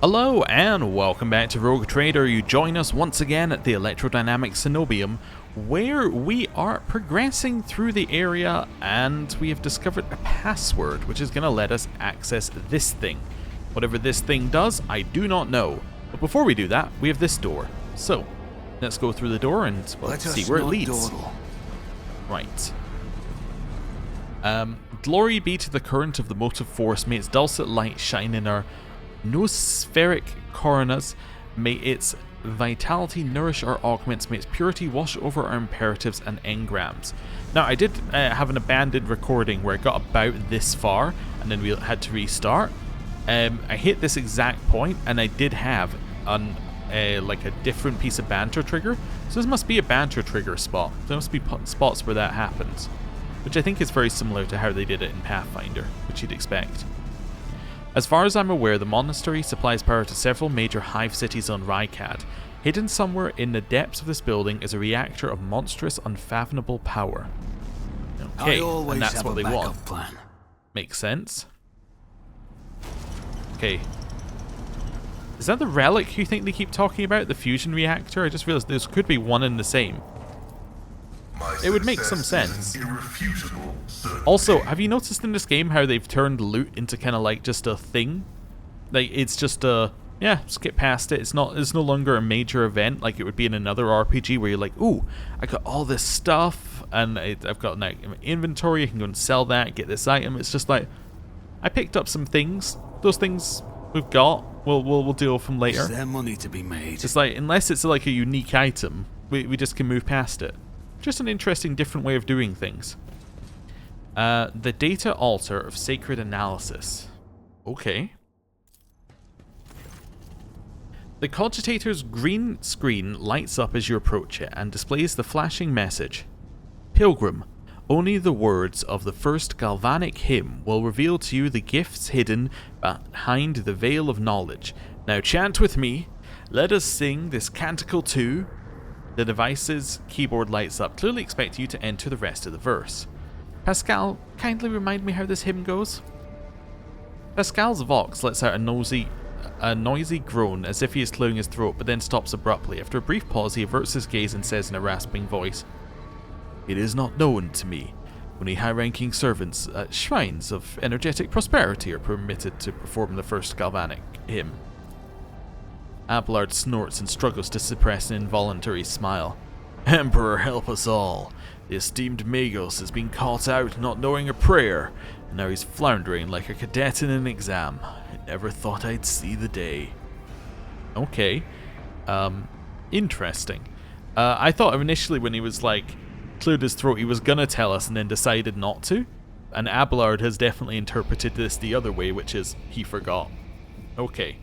Hello and welcome back to Rogue Trader. You join us once again at the electrodynamic cenobium, where we are progressing through the area and we have discovered a password which is going to let us access this thing. Whatever this thing does, I do not know. But before we do that, we have this door. So, let's go through the door and see where it leads. Dawdle. Right. Glory be to the current of the motive force. May its dulcet light shine in our nospheric coronas. May its vitality nourish our augments. May its purity wash over our imperatives and engrams. Now, I did have an abandoned recording where I got about this far and then we had to restart. I hit this exact point and I did have like a different piece of banter trigger. So this must be a banter trigger spot. There must be spots where that happens, which I think is very similar to how they did it in Pathfinder, which you'd expect. As far as I'm aware, the monastery supplies power to several major hive cities on Rycad. Hidden somewhere in the depths of this building is a reactor of monstrous, unfathomable power. Okay, and that's what they want. Plan. Makes sense. Okay. Is that the relic you think they keep talking about? The fusion reactor? I just realized this could be one and the same. It would make some sense. Also, have you noticed in this game how they've turned loot into kind of like just a thing? Like, it's just a, yeah, skip past it. It's no longer a major event like it would be in another RPG where you're like, ooh, I got all this stuff and I've got like inventory, I can go and sell that, get this item. It's just like, I picked up some things. Those things we've got, we'll deal with them later. Is there money to be made? It's like, unless it's like a unique item, we just can move past it. Just an interesting, different way of doing things. The data altar of sacred analysis. Okay. The cogitator's green screen lights up as you approach it and displays the flashing message. Pilgrim, only the words of the first galvanic hymn will reveal to you the gifts hidden behind the veil of knowledge. Now chant with me. Let us sing this canticle too. The device's keyboard lights up, clearly expecting you to enter the rest of the verse. Pascal, kindly remind me how this hymn goes? Pascal's vox lets out a noisy groan as if he is clearing his throat, but then stops abruptly. After a brief pause, he averts his gaze and says in a rasping voice, "It is not known to me. Only high-ranking servants at shrines of energetic prosperity are permitted to perform the first galvanic hymn." Abelard snorts and struggles to suppress an involuntary smile. "Emperor, help us all. The esteemed Magos has been caught out not knowing a prayer, and now he's floundering like a cadet in an exam. I never thought I'd see the day." Okay. Interesting. I thought initially when he was like, cleared his throat, he was gonna tell us and then decided not to. And Abelard has definitely interpreted this the other way, which is he forgot. Okay.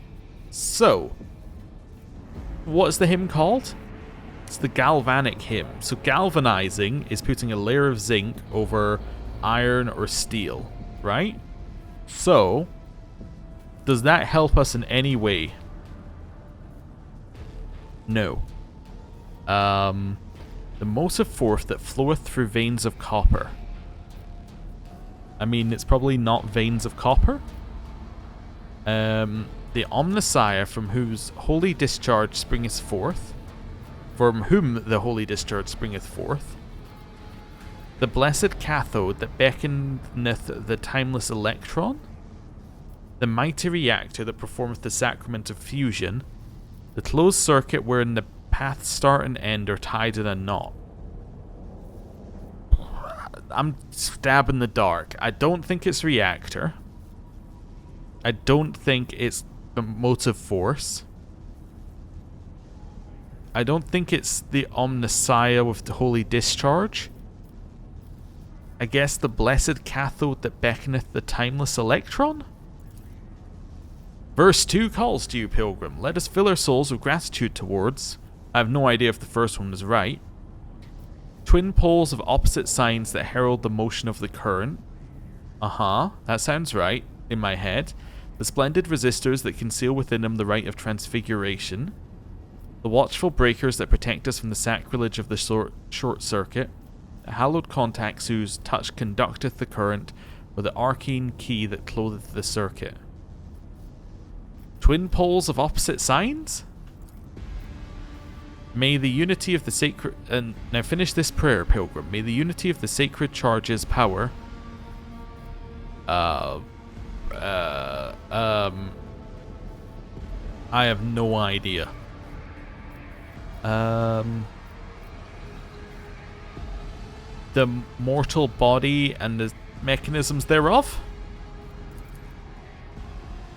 So, what's the hymn called? It's the galvanic hymn. So galvanizing is putting a layer of zinc over iron or steel, right? So, does that help us in any way? No. The motive force that floweth through veins of copper. I mean, it's probably not veins of copper. The Omnissiah from whose holy discharge springeth forth. From whom the holy discharge springeth forth. The blessed cathode that beckoneth the timeless electron. The mighty reactor that performeth the sacrament of fusion. The closed circuit wherein the paths start and end are tied in a knot. I'm stabbing the dark. I don't think it's reactor. I don't think it's the motive force. I don't think it's the Omnissiah with the holy discharge. I guess the blessed cathode that beckoneth the timeless electron? Verse 2 calls to you, Pilgrim. Let us fill our souls with gratitude towards. I have no idea if the first one was right. Twin poles of opposite signs that herald the motion of the current. That sounds right in my head. The splendid resistors that conceal within them the rite of transfiguration. The watchful breakers that protect us from the sacrilege of the short circuit. The hallowed contacts whose touch conducteth the current, or the arcane key that clotheth the circuit. Twin poles of opposite signs? May the unity of the sacred... And now finish this prayer, Pilgrim. May the unity of the sacred charge's power... I have no idea. The mortal body and the mechanisms thereof?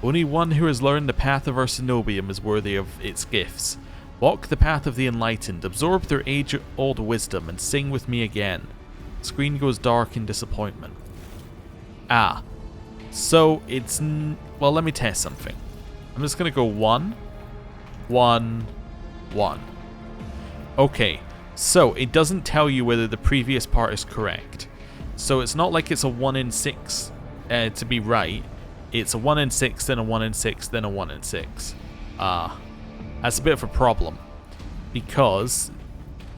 Only one who has learned the path of our cenobium is worthy of its gifts. Walk the path of the enlightened, absorb their age-old wisdom, and sing with me again. Screen goes dark in disappointment. Ah. So it's... well, let me test something. I'm just going to go 1, 1, 1. Okay. So it doesn't tell you whether the previous part is correct. So it's not like it's a 1 in 6 to be right. It's a 1 in 6, then a 1 in 6, then a 1 in 6. That's a bit of a problem. Because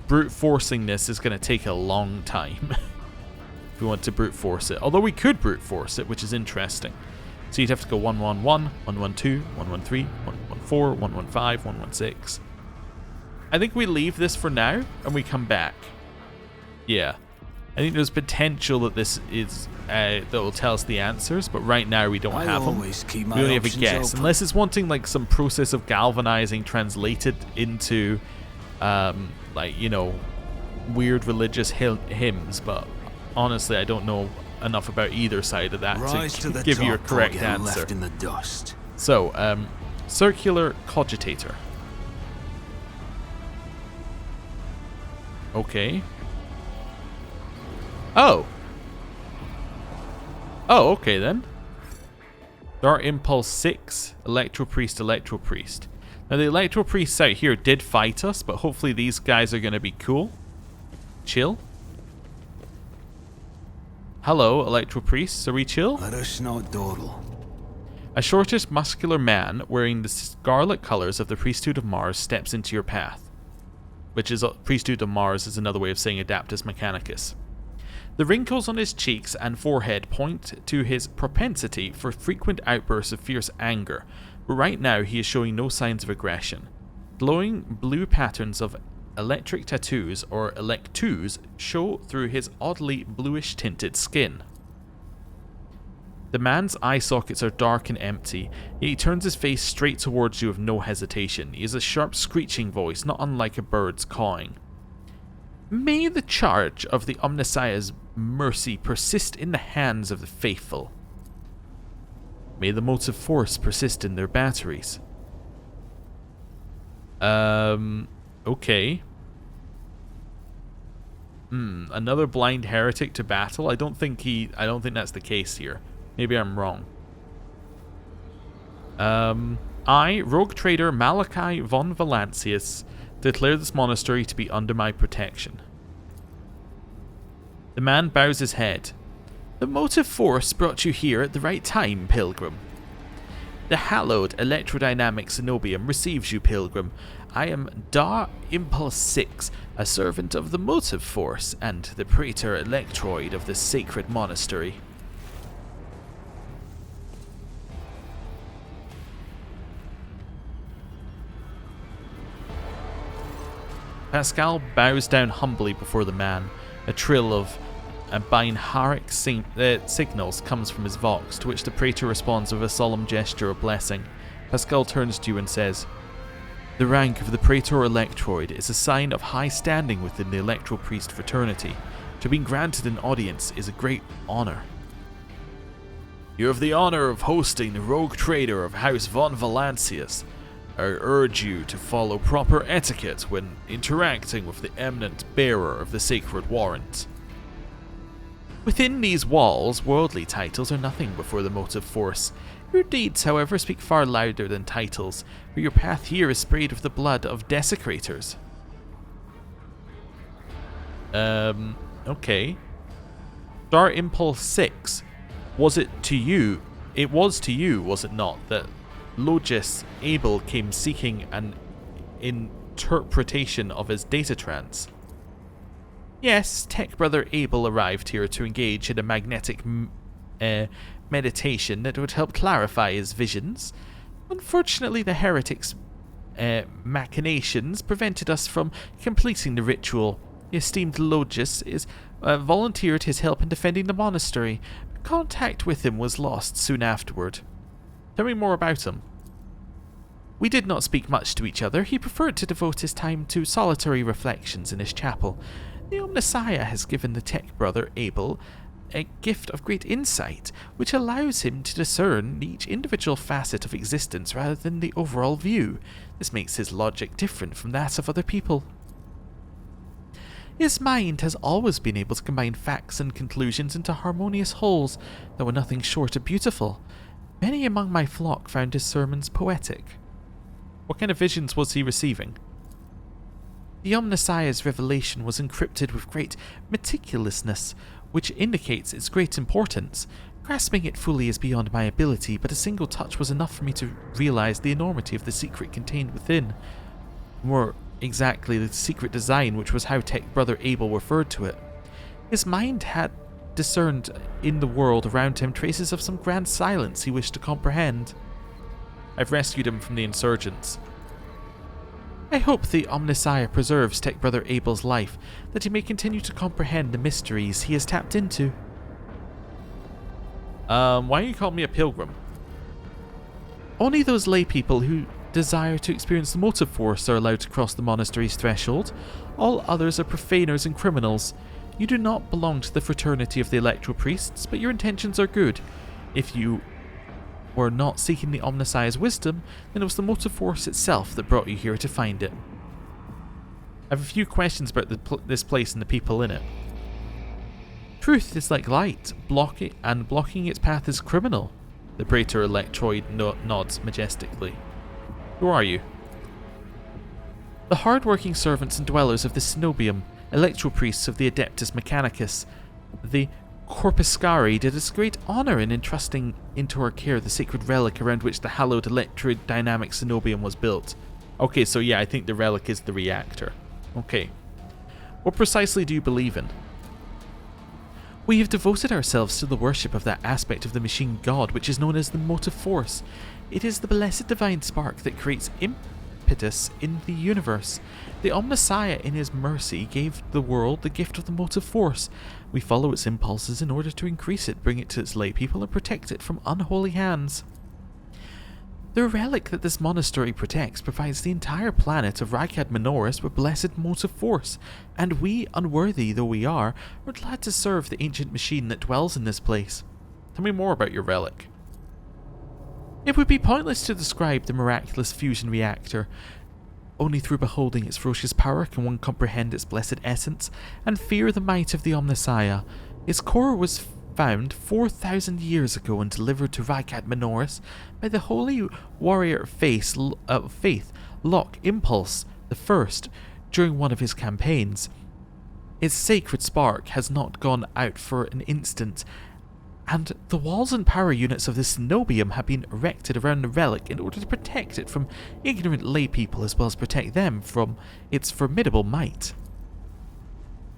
brute forcing this is going to take a long time. If we want to brute force it. Although we could brute force it, which is interesting. So you'd have to go 1, 1, 1, 1, 1, 2, 1, 1, 3, 1, 1, 4, 1, 1, 5, 1, 1, 6. I think we leave this for now, and we come back. Yeah. I think there's potential that this is that will tell us the answers, but right now we don't have them. We only have a guess, unless it's wanting like some process of galvanizing translated into, like, you know, weird religious hymns. But honestly, I don't know enough about either side of that to give you a correct answer. Left in the dust. So, circular cogitator. Okay. Oh. Oh, okay then. Dart Impulse 6, Electro Priest, Electro Priest. Now the Electro Priests out here did fight us, but hopefully these guys are going to be cool. Chill. Hello, Electro Priests, are we chill? Let us not dawdle. A shortish, muscular man wearing the scarlet colors of the Priesthood of Mars steps into your path. Which is, Priesthood of Mars is another way of saying Adaptus Mechanicus. The wrinkles on his cheeks and forehead point to his propensity for frequent outbursts of fierce anger, but right now he is showing no signs of aggression. Glowing blue patterns of electric tattoos, or electoos, show through his oddly bluish tinted skin. The man's eye sockets are dark and empty, yet he turns his face straight towards you with no hesitation. He has a sharp screeching voice, not unlike a bird's cawing. May the charge of the Omnissiah's mercy persist in the hands of the faithful. May the motive force persist in their batteries. Okay. Another blind heretic to battle? I don't think that's the case here. Maybe I'm wrong. I, rogue trader Malachi von Valancius, declare this monastery to be under my protection. The man bows his head. The motive force brought you here at the right time, Pilgrim. The hallowed electrodynamic cenobium receives you, Pilgrim. I am Dar Impulse 6, a servant of the motive force, and the praetor electroid of the sacred monastery. Pascal bows down humbly before the man. A trill of binaric signals comes from his vox, to which the praetor responds with a solemn gesture of blessing. Pascal turns to you and says, The rank of the praetor electroid is a sign of high standing within the electro priest fraternity. To be granted an audience is a great honor. You have the honor of hosting the rogue trader of House von Valancius. I urge you to follow proper etiquette when interacting with the eminent bearer of the sacred warrant. Within these walls, worldly titles are nothing before the motive force. Your deeds, however, speak far louder than titles, for your path here is sprayed with the blood of desecrators. Okay. Star Impulse 6. Was it to you? It was to you, was it not, that Logis Abel came seeking an interpretation of his data trance? Yes, Tech Brother Abel arrived here to engage in a magnetic meditation that would help clarify his visions. Unfortunately, the heretics' machinations prevented us from completing the ritual. The esteemed Logus volunteered his help in defending the monastery, but contact with him was lost soon afterward. Tell me more about him. We did not speak much to each other. He preferred to devote his time to solitary reflections in his chapel. The Omnissiah has given the tech brother Abel a gift of great insight, which allows him to discern each individual facet of existence rather than the overall view. This makes his logic different from that of other people. His mind has always been able to combine facts and conclusions into harmonious wholes that were nothing short of beautiful. Many among my flock found his sermons poetic. What kind of visions was he receiving? The Omnissiah's revelation was encrypted with great meticulousness, which indicates its great importance. Grasping it fully is beyond my ability, but a single touch was enough for me to realize the enormity of the secret contained within. More exactly, the secret design, which was how Tech Brother Abel referred to it. His mind had discerned in the world around him traces of some grand silence he wished to comprehend. I've rescued him from the insurgents. I hope the Omnissiah preserves Tech Brother Abel's life, that he may continue to comprehend the mysteries he has tapped into. Why you call me a pilgrim? Only those lay people who desire to experience the motive force are allowed to cross the monastery's threshold. All others are profaners and criminals. You do not belong to the fraternity of the electro priests, but your intentions are good. If you were not seeking the Omnissiah's wisdom, then it was the motive force itself that brought you here to find it. I have a few questions about this place and the people in it. Truth is like light, blocking its path is criminal. The Praetor Electroid nods majestically. Who are you? The hard-working servants and dwellers of the cenobium, electro priests of the Adeptus Mechanicus. The Corpuscari did us great honour in entrusting into our care the sacred relic around which the hallowed electrodynamic cenobium was built. Okay, so yeah, I think the relic is the reactor. Okay. What precisely do you believe in? We have devoted ourselves to the worship of that aspect of the machine god which is known as the motive force. It is the blessed divine spark that creates impetus in the universe. The Omnissiah in his mercy gave the world the gift of the motive force. We follow its impulses in order to increase it, bring it to its lay people, and protect it from unholy hands. The relic that this monastery protects provides the entire planet of Rykad Minoris with blessed motive force, and we, unworthy though we are glad to serve the ancient machine that dwells in this place. Tell me more about your relic. It would be pointless to describe the miraculous fusion reactor. Only through beholding its ferocious power can one comprehend its blessed essence and fear the might of the Omnissiah. Its core was found 4,000 years ago and delivered to Rykad Minoris by the holy warrior Faith Locke Impulse I during one of his campaigns. Its sacred spark has not gone out for an instant, and the walls and power units of the cenobium have been erected around the relic in order to protect it from ignorant lay people as well as protect them from its formidable might.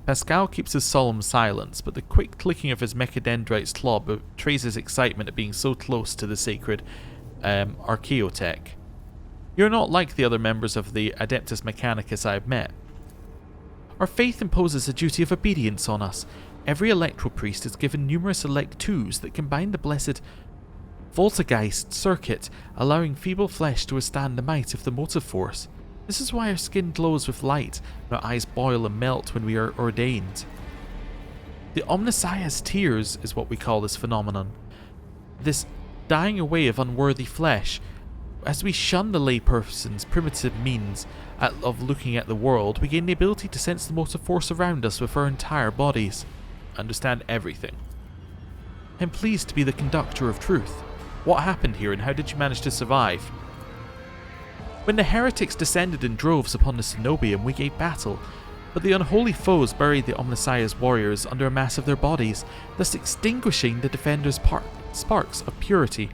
Pascal keeps his solemn silence, but the quick clicking of his mechadendrite's claw betrays his excitement at being so close to the sacred archaeotech. You're not like the other members of the Adeptus Mechanicus I have met. Our faith imposes a duty of obedience on us. Every electro-priest is given numerous elect-2s that combine the blessed Voltageist circuit, allowing feeble flesh to withstand the might of the motive force. This is why our skin glows with light, and our eyes boil and melt when we are ordained. The Omnissiah's tears is what we call this phenomenon. This dying away of unworthy flesh. As we shun the layperson's primitive means of looking at the world, we gain the ability to sense the motive force around us with our entire bodies. Understand everything. I'm pleased to be the conductor of truth. What happened here and how did you manage to survive? When the heretics descended in droves upon the cenobium, we gave battle, but the unholy foes buried the Omnissiah's warriors under a mass of their bodies, thus extinguishing the defenders' sparks of purity.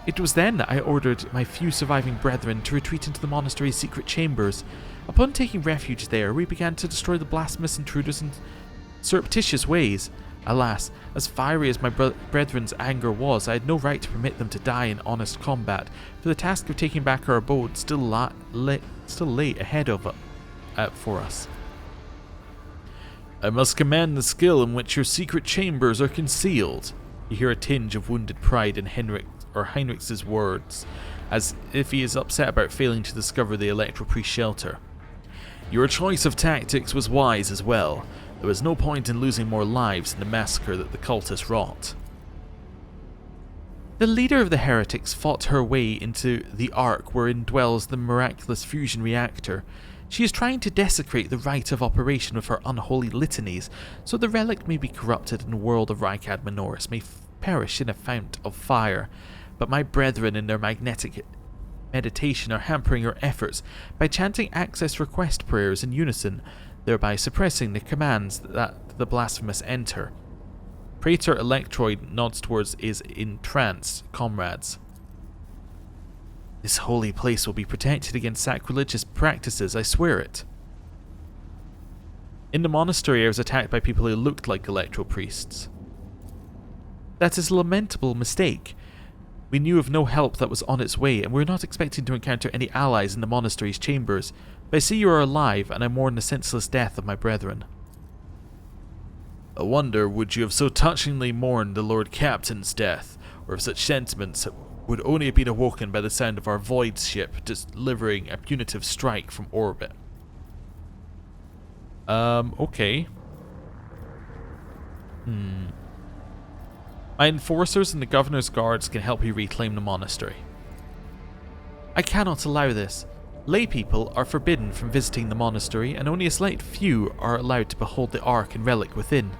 It was then that I ordered my few surviving brethren to retreat into the monastery's secret chambers. Upon taking refuge there, we began to destroy the blasphemous intruders in surreptitious ways. Alas, as fiery as my brethren's anger was, I had no right to permit them to die in honest combat, for the task of taking back our abode still lay ahead for us. I must commend the skill in which your secret chambers are concealed. You hear a tinge of wounded pride in Heinrich's words, as if he is upset about failing to discover the electro priest shelter. Your choice of tactics was wise as well. There was no point in losing more lives in the massacre that the cultists wrought. The leader of the heretics fought her way into the Ark wherein dwells the miraculous fusion reactor. She is trying to desecrate the rite of operation with her unholy litanies, so the relic may be corrupted and the world of Rykad Minoris may perish in a fount of fire. But my brethren in their magnetic meditation are hampering her efforts by chanting access request prayers in unison, thereby suppressing the commands that the blasphemous enter. Praetor Electroid nods towards his entranced comrades. This holy place will be protected against sacrilegious practices, I swear it. In the monastery I was attacked by people who looked like electro priests. That is a lamentable mistake. We knew of no help that was on its way, and we were not expecting to encounter any allies in the monastery's chambers, but I see you are alive, and I mourn the senseless death of my brethren. I wonder, would you have so touchingly mourned the Lord Captain's death, or if such sentiments would only have been awoken by the sound of our voidship delivering a punitive strike from orbit? Okay. My enforcers and the governor's guards can help you reclaim the monastery. I cannot allow this. Lay people are forbidden from visiting the monastery, and only a select few are allowed to behold the Ark and relic within.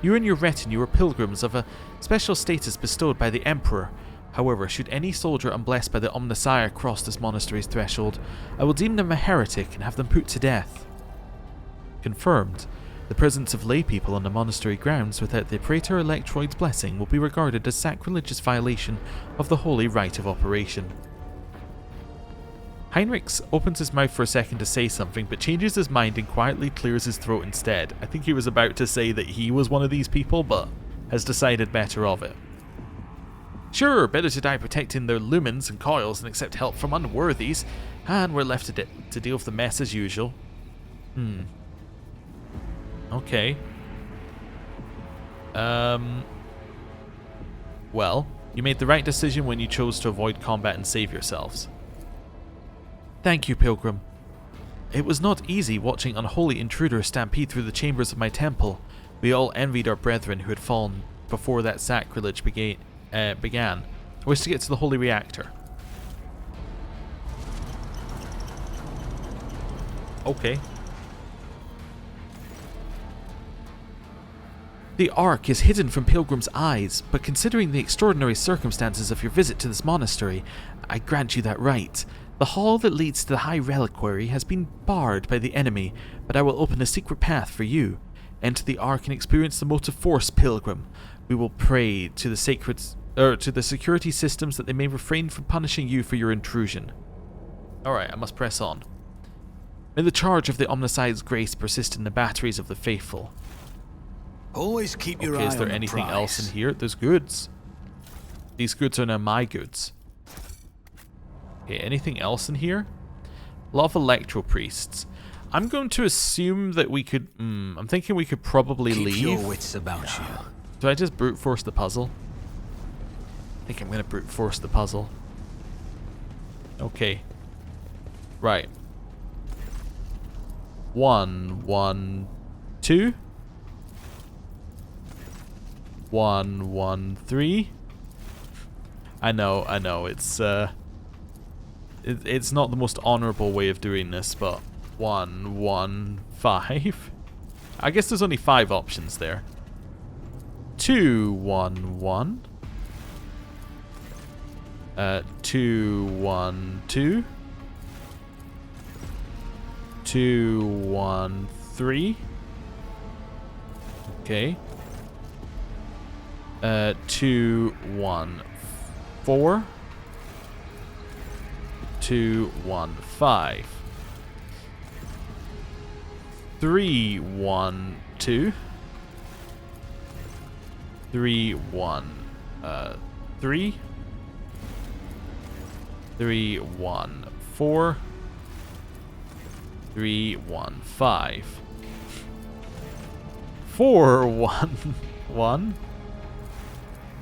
You and your retinue are pilgrims of a special status bestowed by the Emperor. However, should any soldier unblessed by the Omnissiah cross this monastery's threshold, I will deem them a heretic and have them put to death. Confirmed. The presence of lay people on the monastery grounds without the Praetor Electroid's blessing will be regarded as sacrilegious violation of the holy rite of operation. Heinrich opens his mouth for a second to say something, but changes his mind and quietly clears his throat instead. I think he was about to say that he was one of these people, but has decided better of it. Sure, better to die protecting their lumens and coils than accept help from unworthies, and we're left to deal with the mess as usual. Okay. Well, you made the right decision when you chose to avoid combat and save yourselves. Thank you, Pilgrim. It was not easy watching unholy intruders stampede through the chambers of my temple. We all envied our brethren who had fallen before that sacrilege began. I wish to get to the holy reactor. Okay. The Ark is hidden from pilgrims' eyes, but considering the extraordinary circumstances of your visit to this monastery, I grant you that right. The hall that leads to the High Reliquary has been barred by the enemy, but I will open a secret path for you. Enter the Ark and experience the motive force, Pilgrim. We will pray to the security systems that they may refrain from punishing you for your intrusion. Alright, I must press on. May the charge of the Omnissiah's grace persist in the batteries of the faithful. Always keep your eye on the prize. Is there anything else in here? There's goods. These goods are now my goods. Okay, anything else in here? A lot of electro priests. I'm going to assume that we could... I'm thinking we could probably leave. Keep your wits about you. Do I just brute force the puzzle? I think I'm going to brute force the puzzle. Okay. Right. 1, 1, 2. 1, 1, 3. I know, it's not the most honourable way of doing this, but 1, 1, 5. I guess there's only 5 options there. 2, 1, 1. 2, 1, 2. 2, 1, 3. Okay. 2, 1, 4. 2, 1, 5. 3, 1, 2. 3, 1, 3. 3, 1, 4. 3, 1, 5. 4, 1, 1.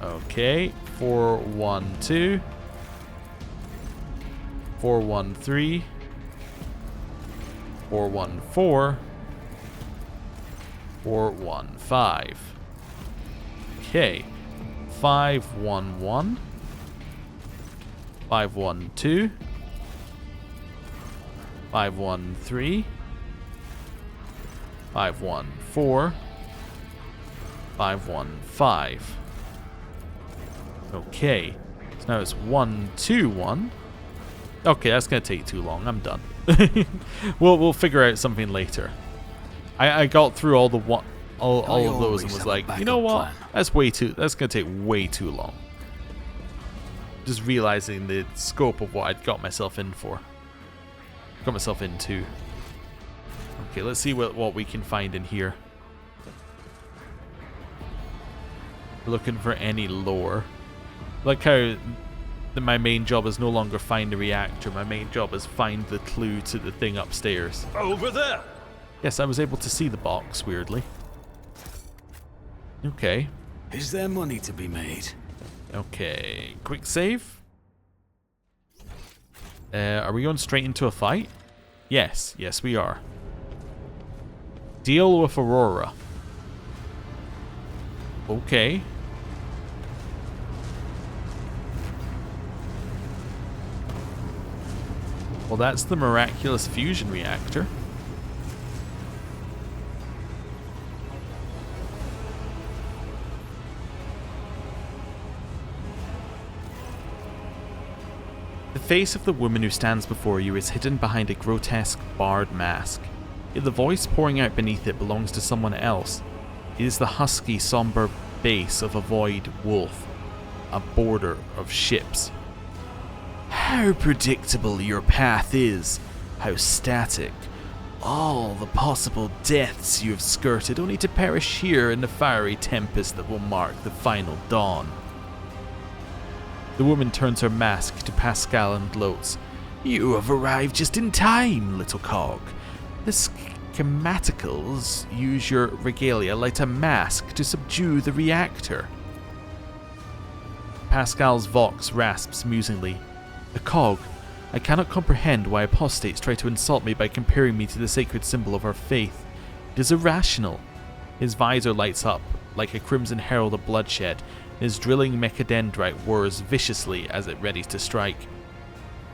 Okay. 4, 1, 2. 4, 1, 3. 4, 1, 4. 4, 1, 5. Okay. 5, 1, 1. 5, 1, 2. 5, 1, 3. 5, 1, 4. 5, 1, 5. Okay. So now it's 1, 2, 1. Okay, that's gonna take too long. I'm done. We'll figure out something later. I got through all of those and was like, you know what? That's gonna take way too long. Just realizing the scope of what I'd got myself in for. Got myself into. Okay, let's see what we can find in here. Looking for any lore. Like how my main job is no longer find the reactor. My main job is find the clue to the thing upstairs. Over there. Yes, I was able to see the box, weirdly. Okay. Is there money to be made? Okay. Quick save. Are we going straight into a fight? Yes. Yes, we are. Deal with Aurora. Okay. Well, that's the miraculous fusion reactor. The face of the woman who stands before you is hidden behind a grotesque, barred mask. Yet the voice pouring out beneath it belongs to someone else. It is the husky, somber bass of a void wolf, a border of ships. How predictable your path is, how static. All the possible deaths you have skirted only to perish here in the fiery tempest that will mark the final dawn. The woman turns her mask to Pascal and gloats. You have arrived just in time, little cog. The schematicals use your regalia like a mask to subdue the reactor. Pascal's vox rasps musingly. A cog. I cannot comprehend why apostates try to insult me by comparing me to the sacred symbol of our faith. It is irrational. His visor lights up like a crimson herald of bloodshed. His drilling mechadendrite whirs viciously as it readies to strike.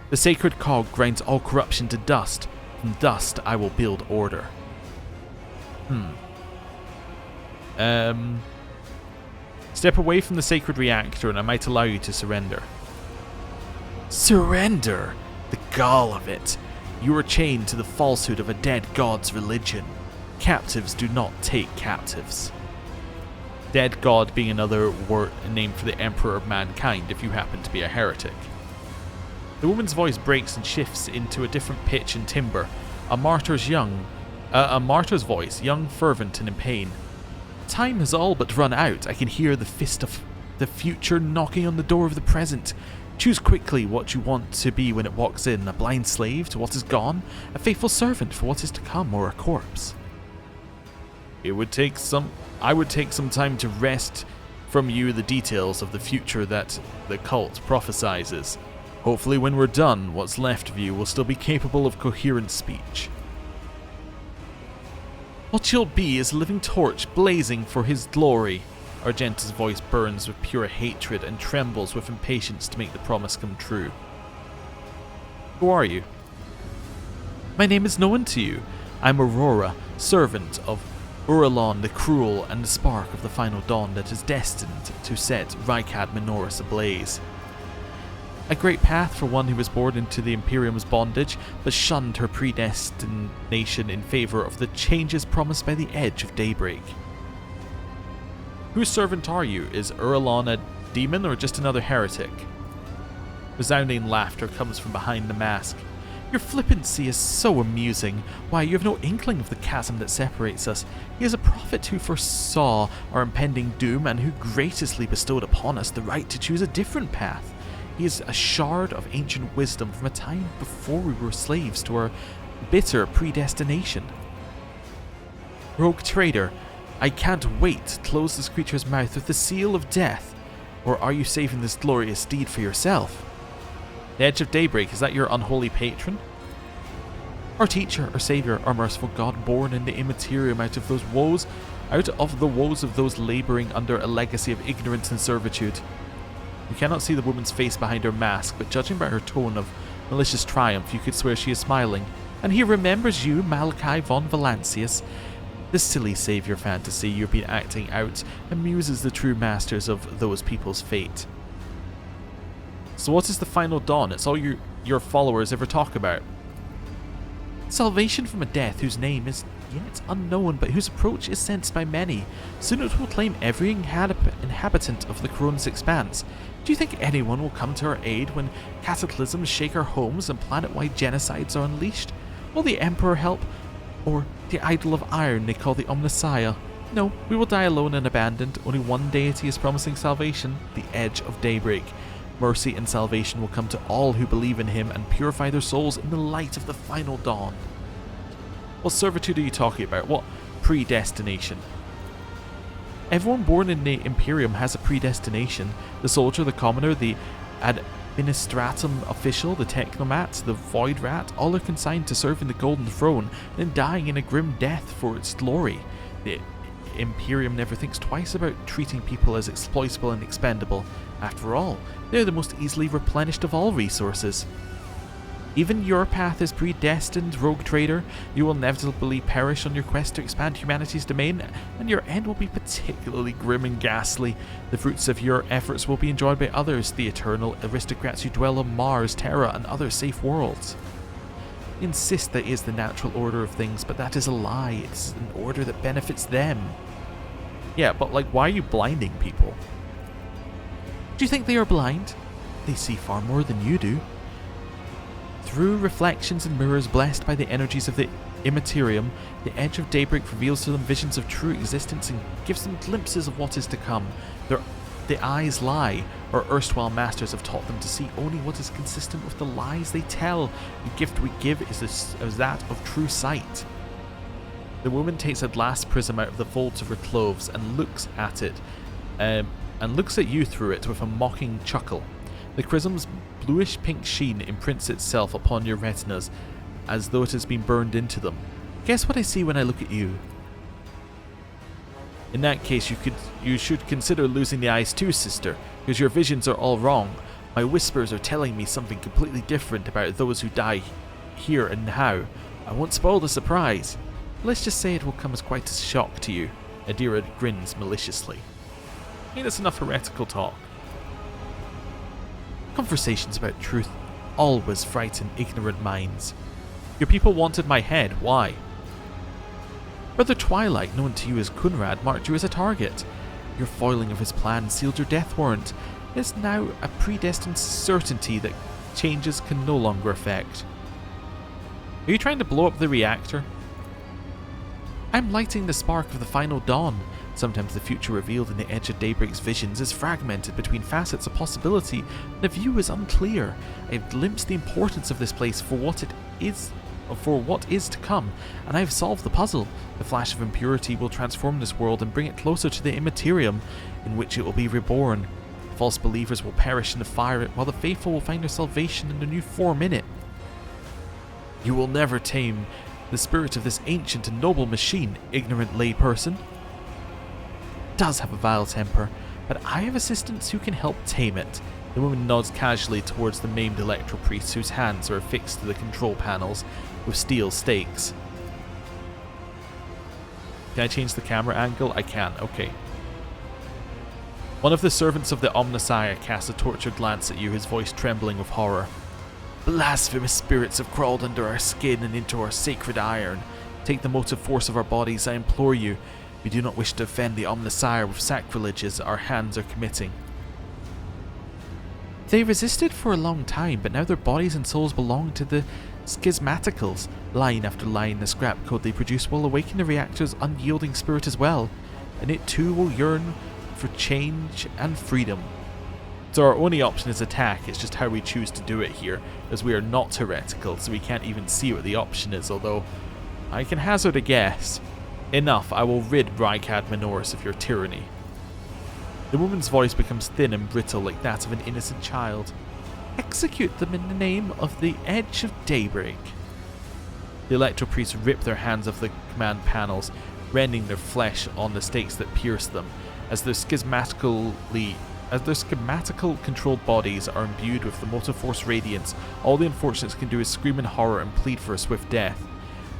The sacred cog grinds all corruption to dust. From dust I will build order. Step away from the sacred reactor and I might allow you to surrender. Surrender? The gall of it. You are chained to the falsehood of a dead god's religion. Captives do not take captives. Dead god being another name for the emperor of mankind if you happen to be a heretic. The woman's voice breaks and shifts into a different pitch and timbre, a martyr's voice, young, fervent, and in pain. Time has all but run out. I can hear the fist of the future knocking on the door of the present. Choose quickly what you want to be when it walks in, a blind slave to what is gone, a faithful servant for what is to come, or a corpse. I would take some time to wrest from you the details of the future that the cult prophesizes. Hopefully when we're done, what's left of you will still be capable of coherent speech. What you'll be is a living torch blazing for his glory. Argenta's voice burns with pure hatred and trembles with impatience to make the promise come true. Who are you? My name is known to you. I'm Aurora, servant of Uralon the Cruel and the spark of the final dawn that is destined to set Rykad Minoris ablaze. A great path for one who was born into the Imperium's bondage, but shunned her predestination in favor of the changes promised by the edge of daybreak. Whose servant are you? Is Uralon a demon or just another heretic? Resounding laughter comes from behind the mask. Your flippancy is so amusing. Why, you have no inkling of the chasm that separates us. He is a prophet who foresaw our impending doom and who graciously bestowed upon us the right to choose a different path. He is a shard of ancient wisdom from a time before we were slaves to our bitter predestination. Rogue trader, I can't wait to close this creature's mouth with the seal of death. Or are you saving this glorious deed for yourself? The Edge of Daybreak, is that your unholy patron? Our teacher, our saviour, our merciful God, born in the Imperium out of the woes of those labouring under a legacy of ignorance and servitude. You cannot see the woman's face behind her mask, but judging by her tone of malicious triumph, you could swear she is smiling. And he remembers you, Malachi von Valancius. The silly saviour fantasy you've been acting out amuses the true masters of those people's fate. So what is the final dawn? It's all your followers ever talk about. Salvation from a death whose name is yet unknown, but whose approach is sensed by many. Soon it will claim every inhabitant of the Koronus Expanse. Do you think anyone will come to our aid when cataclysms shake our homes and planet-wide genocides are unleashed? Will the Emperor help? Or the idol of iron they call the Omnissiah? No, we will die alone and abandoned. Only one deity is promising salvation, the Edge of Daybreak. Mercy and salvation will come to all who believe in him and purify their souls in the light of the final dawn. What servitude are you talking about? What predestination? Everyone born in the Imperium has a predestination. The soldier, the commoner, the administratum official, the technomat, the void rat, all are consigned to serve in the Golden Throne and dying in a grim death for its glory. The Imperium never thinks twice about treating people as exploitable and expendable. After all, they are the most easily replenished of all resources. Even your path is predestined, rogue trader. You will inevitably perish on your quest to expand humanity's domain, and your end will be particularly grim and ghastly. The fruits of your efforts will be enjoyed by others, the eternal aristocrats who dwell on Mars, Terra, and other safe worlds. Insist that is the natural order of things, but that is a lie. It's an order that benefits them. Yeah, but like, why are you blinding people? Do you think they are blind? They see far more than you do. Through reflections and mirrors blessed by the energies of the Imperium, the Edge of Daybreak reveals to them visions of true existence and gives them glimpses of what is to come. The eyes lie. Our erstwhile masters have taught them to see only what is consistent with the lies they tell. The gift we give is that of true sight. The woman takes a glass prism out of the folds of her clothes and looks at it, and looks at you through it with a mocking chuckle. The prism's bluish-pink sheen imprints itself upon your retinas as though it has been burned into them. Guess what I see when I look at you? In that case, you should consider losing the eyes too, sister, because your visions are all wrong. My whispers are telling me something completely different about those who die here and now. I won't spoil the surprise. Let's just say it will come as quite a shock to you. Adira grins maliciously. I think that's enough heretical talk. Conversations about truth always frighten ignorant minds. Your people wanted my head, why? Brother Twilight, known to you as Kunrad, marked you as a target. Your foiling of his plan sealed your death warrant. It is now a predestined certainty that changes can no longer affect. Are you trying to blow up the reactor? I'm lighting the spark of the final dawn. Sometimes the future revealed in the Edge of Daybreak's visions is fragmented between facets of possibility, and the view is unclear. I have glimpsed the importance of this place for what is to come, and I have solved the puzzle. The flash of impurity will transform this world and bring it closer to the Imperium, in which it will be reborn. False believers will perish in the fire, while the faithful will find their salvation in a new form in it. You will never tame the spirit of this ancient and noble machine, ignorant layperson. Does have a vile temper, but I have assistants who can help tame it. The woman nods casually towards the maimed electro priests whose hands are affixed to the control panels with steel stakes. Can I change the camera angle? I can, okay. One of the servants of the Omnissiah casts a tortured glance at you, his voice trembling with horror. Blasphemous spirits have crawled under our skin and into our sacred iron. Take the motive force of our bodies, I implore you. We do not wish to offend the Omnissiah with sacrileges our hands are committing. They resisted for a long time, but now their bodies and souls belong to the schismaticals. Line after line, the scrap code they produce will awaken the reactor's unyielding spirit as well, and it too will yearn for change and freedom. So our only option is attack. It's just how we choose to do it here, as we are not heretical, so we can't even see what the option is, although I can hazard a guess. Enough, I will rid Rykad Minoris of your tyranny. The woman's voice becomes thin and brittle like that of an innocent child. Execute them in the name of the Edge of Daybreak. The electro priests rip their hands off the command panels, rending their flesh on the stakes that pierce them, as their schismatical controlled bodies are imbued with the motor force radiance. All the unfortunates can do is scream in horror and plead for a swift death.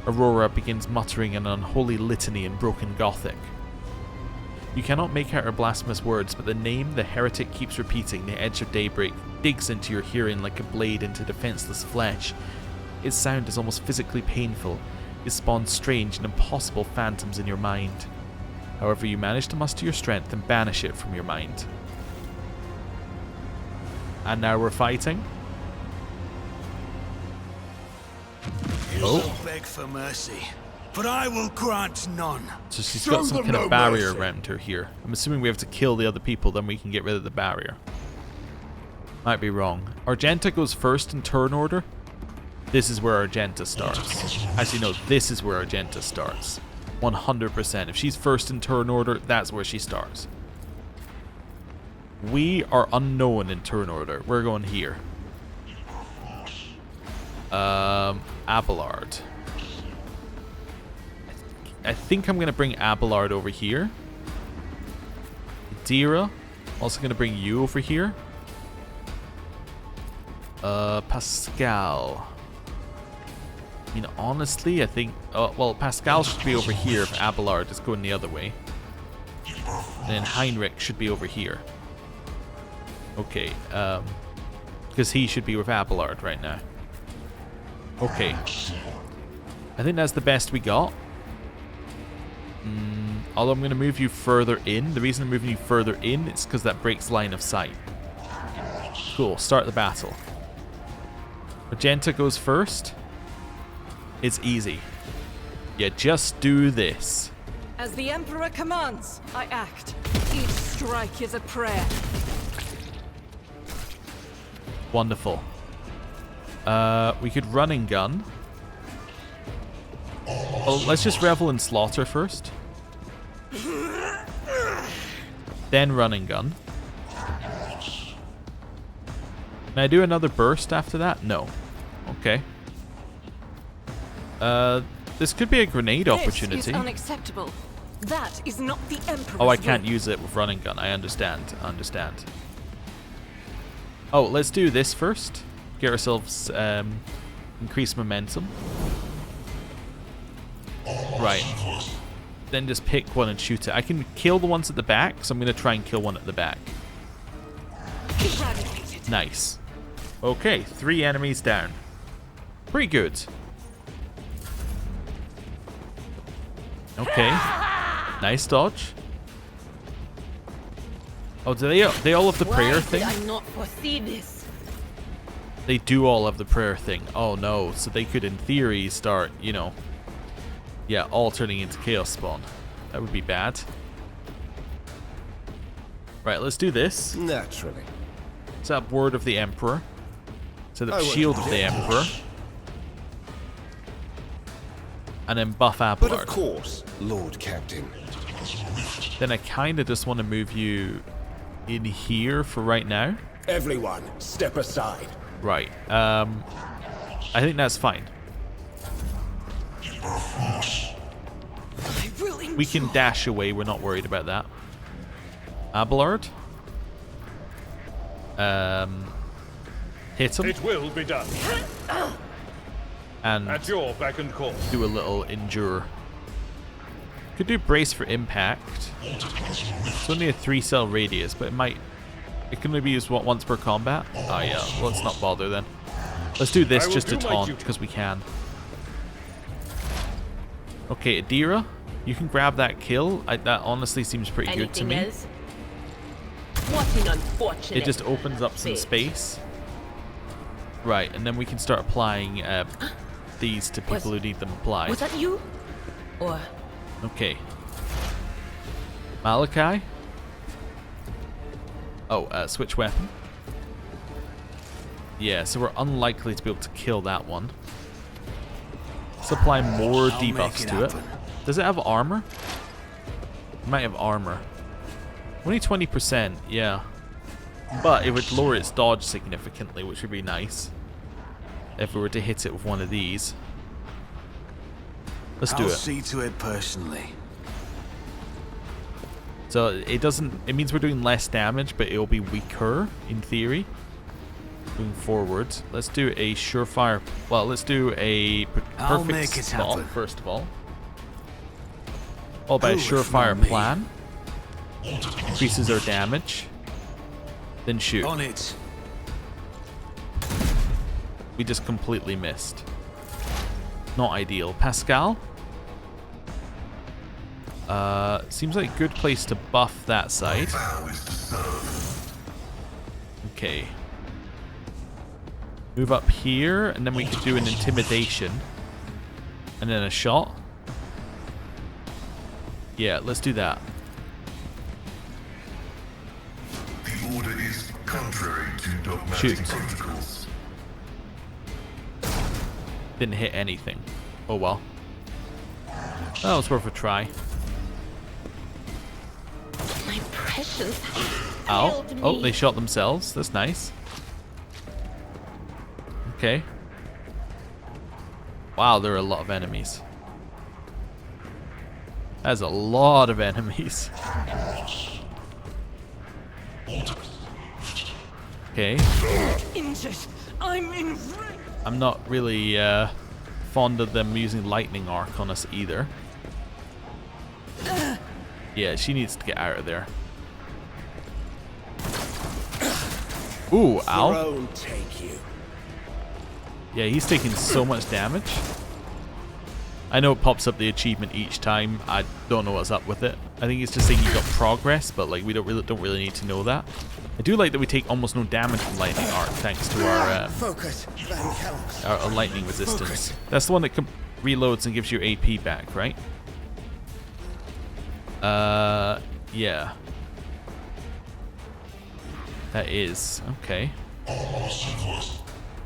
Aurora begins muttering an unholy litany in broken Gothic. You cannot make out her blasphemous words, but the name the heretic keeps repeating, the Edge of Daybreak, digs into your hearing like a blade into defenseless flesh. Its sound is almost physically painful. It spawns strange and impossible phantoms in your mind. However, you manage to muster your strength and banish it from your mind. And now we're fighting. You'll beg for mercy, but I will grant none. So she's got some kind of barrier around her here. I'm assuming we have to kill the other people, then we can get rid of the barrier. Might be wrong. Argenta goes first in turn order. This is where Argenta starts. Actually, no, this is where Argenta starts. 100%. If she's first in turn order, that's where she starts. We are unknown in turn order. We're going here. Abelard. I think I'm going to bring Abelard over here. Dira. Also going to bring you over here. Pascal. I mean, honestly, I think... well, Pascal should be over here if Abelard is going the other way. And then Heinrich should be over here. Okay, because he should be with Abelard right now. Okay. I think that's the best we got. Although I'm going to move you further in. The reason I'm moving you further in is because that breaks line of sight. Cool, start the battle. Magenta goes first. It's easy. You just do this. As the Emperor commands, I act. Each strike is a prayer. Wonderful. We could run and gun. Oh, let's just revel in slaughter first. Then run and gun. Can I do another burst after that? No. Okay. This could be a grenade opportunity. This is unacceptable. That is not the Emperor's Oh, I can't will. use it with run and gun. I understand. Oh, let's do this first. Get ourselves increased momentum. Right. Then just pick one and shoot it. I can kill the ones at the back, so I'm going to try and kill one at the back. Eradicated. Nice. Okay, 3 enemies down. Pretty good. Okay. Nice dodge. Oh, do they all have the prayer thing? Why did I not foresee this? They do all have the prayer thing. Oh no, so they could in theory start, you know, yeah, all turning into Chaos Spawn. That would be bad. Right, let's do this. Naturally. Set up Word of the Emperor. Set up Shield of the Emperor. And then buff But Abelard. of course, Lord Captain. Then I kind of just want to move you in here for right now. Everyone, step aside. Right. I think that's fine. I will We can dash away. We're not worried about that. Abelard. Hit him. It will be done. And At your beck and call. do a little endure. Could do brace for impact. It's only a 3-cell radius, but it can only be used once per combat. Oh yeah, well, let's not bother then. Let's do this I will just to do my taunt duty. because we can. Okay, Adira, you can grab that kill. That honestly seems pretty good to me. Else? What an unfortunate. It just opens up some fate. space. Right, and then we can start applying these to people who need them applied. Was that you? Or Okay. Malachi? Oh, switch weapon. Yeah, so we're unlikely to be able to kill that one. Let's apply more debuffs to it. Does it have armor? It might have armor. Only 20%, yeah. But it would lower its dodge significantly, which would be nice. If we were to hit it with one of these. Let's do I'll it. see to it personally. So it means we're doing less damage, but it'll be weaker in theory. Moving forward. Let's do a surefire. Well, let's do a I'll make perfect it spot happen. first of all. All about a Who, if surefire not me? plan. Increases our damage. Then shoot. On it. We just completely missed. Not ideal. Pascal? Seems like a good place to buff that side. Okay. Move up here, and then we could do an intimidation. And then a shot. Yeah, let's do that. The order is contrary to dogmatic Shoot. protocols. Didn't hit anything. Oh well. That was worth a try. my precious Ow. failed me. Oh, they shot themselves. That's nice. Okay. Wow, there are a lot of enemies. That's a lot of enemies. Okay. Injured. I'm enraged. I'm not really fond of them using lightning arc on us either. Yeah, she needs to get out of there. Ooh, ow. Throne take you. Yeah, he's taking so much damage. I know it pops up the achievement each time. I don't know what's up with it. I think it's just saying you got progress, but like we don't really need to know that. I do like that we take almost no damage from lightning arc thanks to Focus, Van Kellogg's. our lightning resistance. That's the one that reloads and gives you AP back, right? Yeah. That is okay.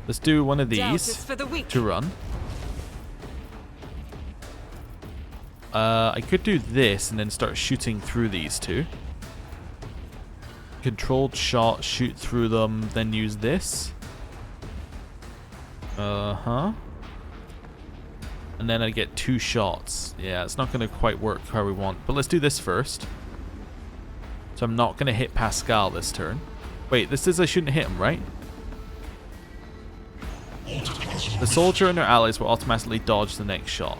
Let's do one of Doubt these is for the weak. to run. I could do this and then start shooting through these two. Controlled shot, shoot through them, then use this. And then I get 2 shots. Yeah, it's not going to quite work how we want. But let's do this first. So I'm not going to hit Pascal this turn. Wait, this is I shouldn't hit him, right? The soldier and their allies will automatically dodge the next shot.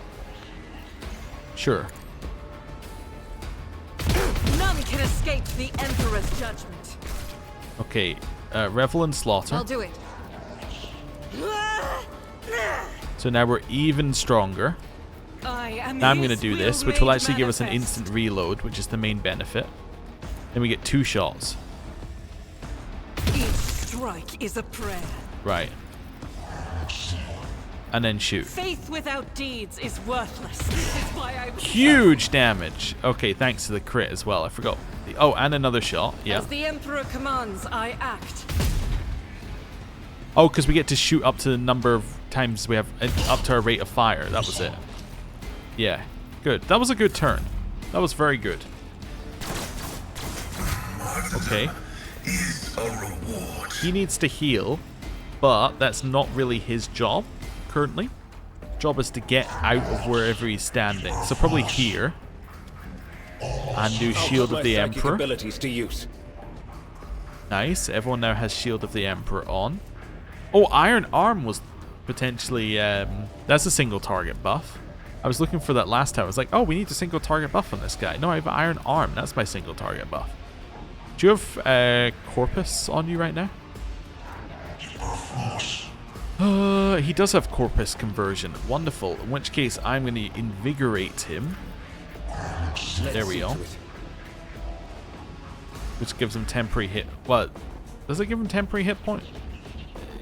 Sure. None can escape the Emperor's judgment. Okay, Revel and Slaughter. I'll do it. So now we're even stronger. I am Now I'm going to his do this, which will will-made actually give us an manifest. instant reload, which is the main benefit. Then we get 2 shots. Each strike is a prayer. Right. And then shoot. Faith without deeds is worthless. This is why I was Huge damage. Okay, thanks to the crit as well. I forgot. Oh, and another shot. Yeah. As the Emperor commands, I act. Oh, because we get to shoot up to the number of times we have, up to our rate of fire. That was it. Yeah. Good. That was a good turn. That was very good. Okay. Is a reward. He needs to heal, but that's not really his job currently. Job is to get out of wherever he's standing. So probably here. And do Shield of the Emperor. Abilities to use. Nice. Everyone now has Shield of the Emperor on. Oh, Iron Arm was potentially... that's a single target buff. I was looking for that last time. I was like, oh, we need a single target buff on this guy. No, I have Iron Arm. That's my single target buff. Do you have Corpus on you right now? He does have Corpus conversion. Wonderful. In which case, I'm going to invigorate him. There we go. Which gives him temporary hit. What? Does it give him temporary hit point?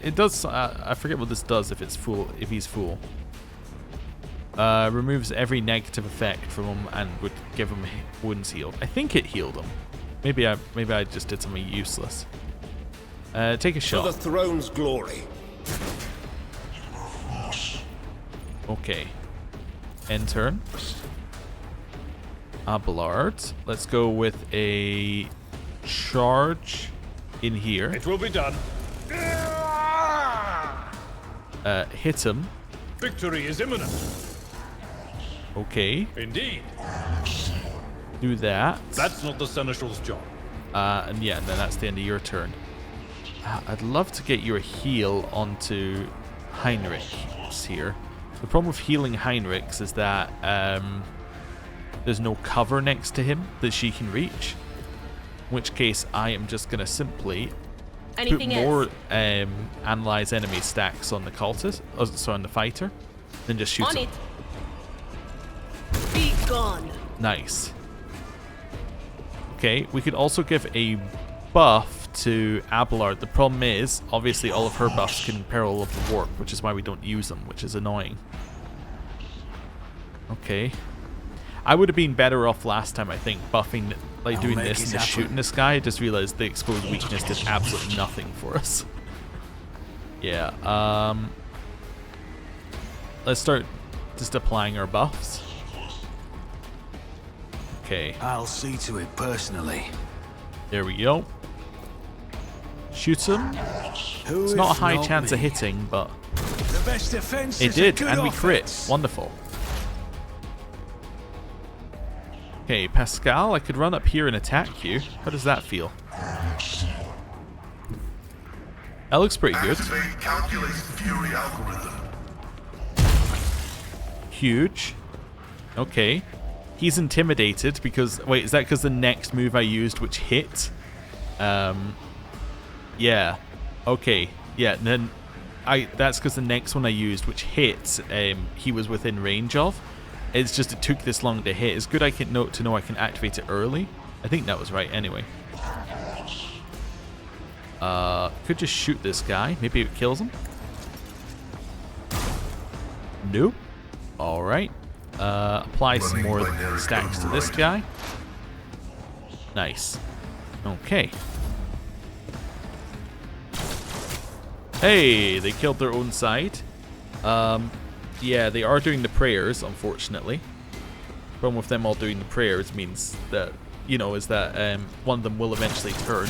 It does. I forget what this does if it's full. If he's full. Removes every negative effect from him and would give him wounds healed. I think it healed him. Maybe I just did something useless. Take a For shot. the throne's glory. Okay. End turn. Abelard. Let's go with a charge in here. It will be done. Hit him. Victory is imminent. Okay. Indeed. Do that. That's not the Seneschal's job. And yeah, and then that's the end of your turn. I'd love to get your heal onto Heinrich's here. The problem with healing Heinrich's is that there's no cover next to him that she can reach. In which case, I am just going to simply Anything put more else? analyze enemy stacks on the cultist, sorry, on the fighter, then just shoot On him. it. Be gone. Nice. Okay, we could also give a buff to Abelard. The problem is, obviously, all of her buffs can peril of the warp, which is why we don't use them, which is annoying. Okay. I would have been better off last time, I think, buffing, like doing this and just shooting this guy. I just realized the exposed weakness did absolutely nothing for us. Yeah, let's start just applying our buffs. Okay. I'll see to it personally. There we go. Shoots him. Who It's not a if high not chance of me? hitting, but The best defense it is a did, good and we crit. offense. Wonderful. Okay, Pascal, I could run up here and attack you. How does that feel? That looks pretty good. Activate calculated fury algorithm. Huge. Okay. He's intimidated because... Wait, is that because the next move I used which hit? Yeah. Okay. Yeah, and then... That's because the next one I used which hit, he was within range of. It's just it took this long to hit. It's good I can know I can activate it early. I think that was right anyway. Could just shoot this guy. Maybe it kills him. Nope. Alright. Apply some more stacks to this guy. Nice. Okay. Hey, they killed their own side. Yeah, they are doing the prayers, unfortunately. The problem with them all doing the prayers means that, you know, is that one of them will eventually turn.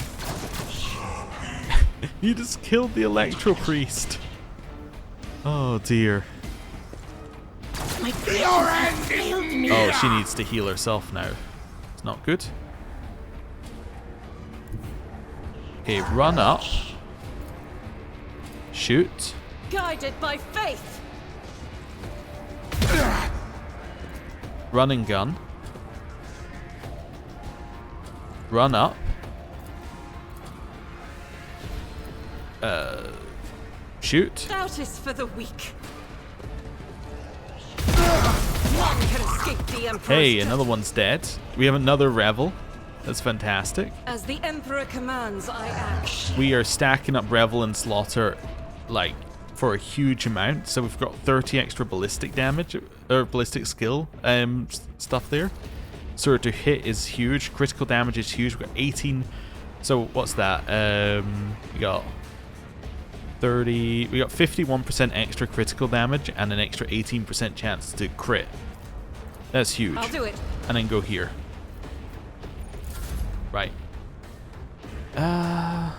You just killed the electro priest. Oh dear. My patience failed me. Oh, she needs to heal herself now. It's not good. Okay, run up. Shoot. Guided by faith. Run and gun. Run up. Shoot. Doubt is for the weak. None can escape the Emperor's Hey, death. another one's dead. We have another Revel. That's fantastic. As the Emperor commands, I act. We are stacking up Revel and Slaughter, like, for a huge amount. So we've got 30 extra ballistic damage, or ballistic skill stuff there. So to hit is huge. Critical damage is huge. We've got 18. So what's that? We got 30. We got 51% extra critical damage and an extra 18% chance to crit. That's huge. I'll do it. And then go here. Right. I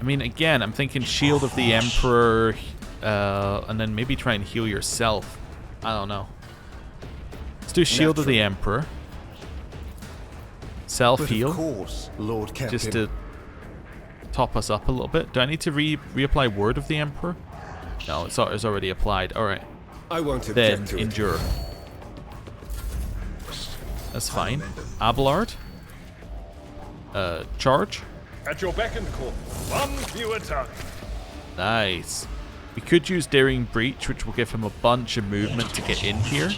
mean, again, I'm thinking Shield of the Emperor, and then maybe try and heal yourself. I don't know. Let's do Shield of the Emperor. Self-heal. Of course, Lord Captain. Just to top us up a little bit. Do I need to reapply Word of the Emperor? No, it's already applied. Alright. I won't object Then to it. endure. That's fine. Abelard. Charge. At your beck and call. One fewer time. Nice. We could use Daring Breach, which will give him a bunch of movement to get in here.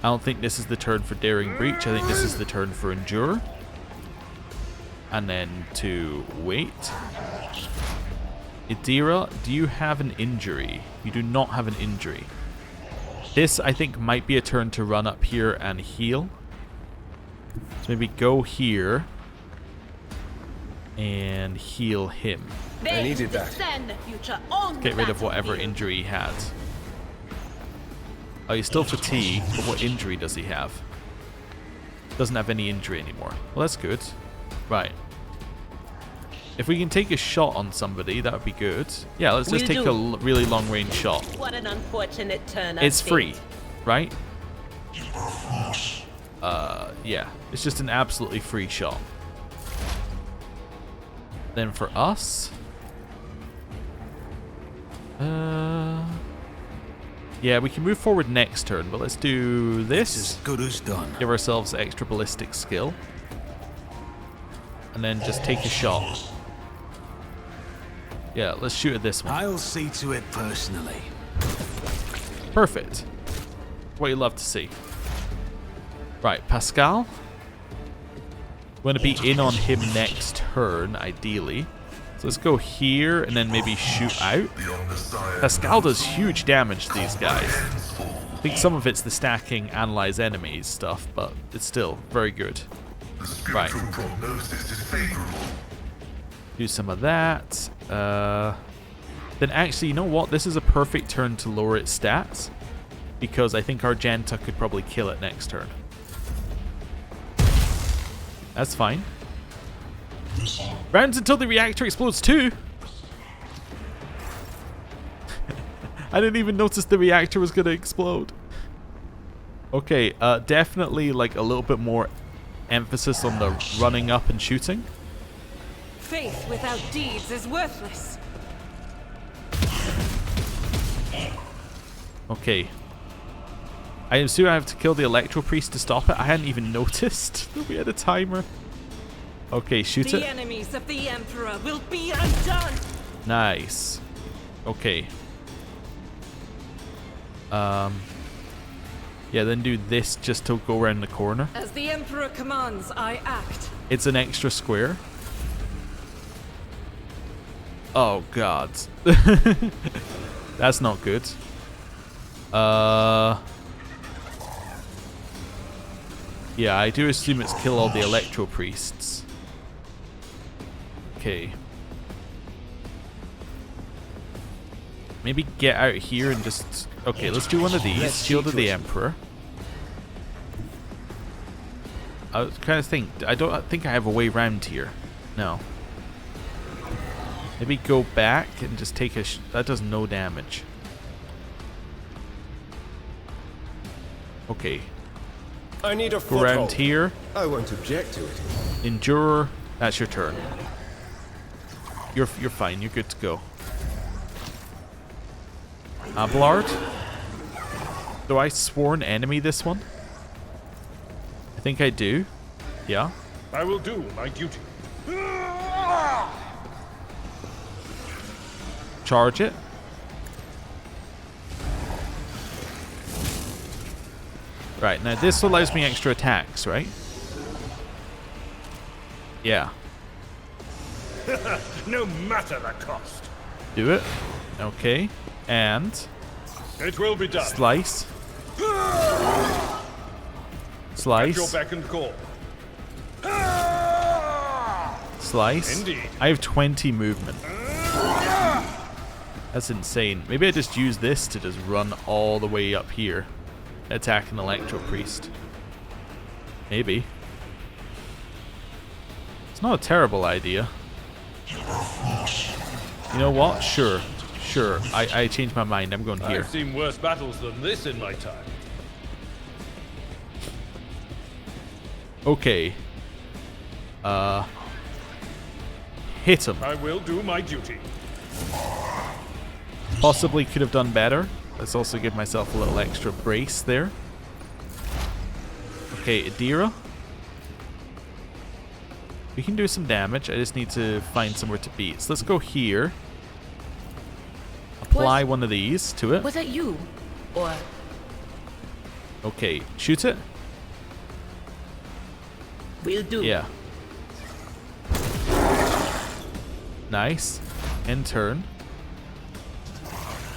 I don't think this is the turn for Daring Breach. I think this is the turn for Endure. And then to wait. Idira, do you have an injury? You do not have an injury. This, I think, might be a turn to run up here and heal. So maybe go here and heal him. I needed that. Descend, future on Get rid of the whatever battlefield. injury he had. Oh, he's still fatigued, but what injury does he have? Doesn't have any injury anymore. Well, that's good. Right. If we can take a shot on somebody, that would be good. Yeah, let's just take a really long-range shot. What an unfortunate turn of It's fate. free, right? Yeah. It's just an absolutely free shot. Then for us... yeah, we can move forward next turn, but let's do this. As good as done. Give ourselves extra ballistic skill. And then just take a shot. Yeah, let's shoot at this one. I'll see to it personally. Perfect. What you love to see. Right, Pascal. We're going to be in on him next turn, ideally. So let's go here and then maybe shoot out. Pascal does huge damage to these guys. I think some of it's the stacking analyze enemies stuff, but it's still very good. Right. Do some of that. Then actually, you know what? This is a perfect turn to lower its stats, because I think Argenta could probably kill it next turn. That's fine. Rounds until the reactor explodes too. I didn't even notice the reactor was going to explode. Okay, definitely like a little bit more emphasis on the running up and shooting. Faith without deeds is worthless. Okay. I assume I have to kill the electro priest to stop it. I hadn't even noticed that we had a timer. Okay, shoot The it. enemies of the Emperor will be undone. Nice. Okay. Yeah, then do this just to go around the corner. As the Emperor commands, I act. It's an extra square. Oh god. That's not good. Yeah, I do assume it's kill all the electro priests. Okay. Maybe get out here and just... Okay, let's do one of these. Shield of the Emperor. I was kind of think... I don't think I have a way round here. No. Maybe go back and just take a... that does no damage. Okay. I need a Go around foothold. here. I won't object to it. Endure. That's your turn. You're fine. You're good to go. Abelard. Do I sworn enemy this one? I think I do. Yeah. I will do my duty. Charge it. Right, now this allows me extra attacks, right? Yeah. No matter the cost. Do it. Okay. And It will be done. slice. At your Slice. beck and call. Slice. Indeed. I have 20 movement. That's insane. Maybe I just use this to just run all the way up here. Attack an electro priest. Maybe. It's not a terrible idea. You know what? Sure. Sure. I changed my mind. I'm going here. I've seen worse battles than this in my time. Okay. Hit him. I will do my duty. Possibly could have done better. Let's also give myself a little extra brace there. Okay, Adira. We can do some damage. I just need to find somewhere to beat. So let's go here. Apply one of these to it. Was it you? Or Okay, shoot it. will do. Yeah. Nice. End turn.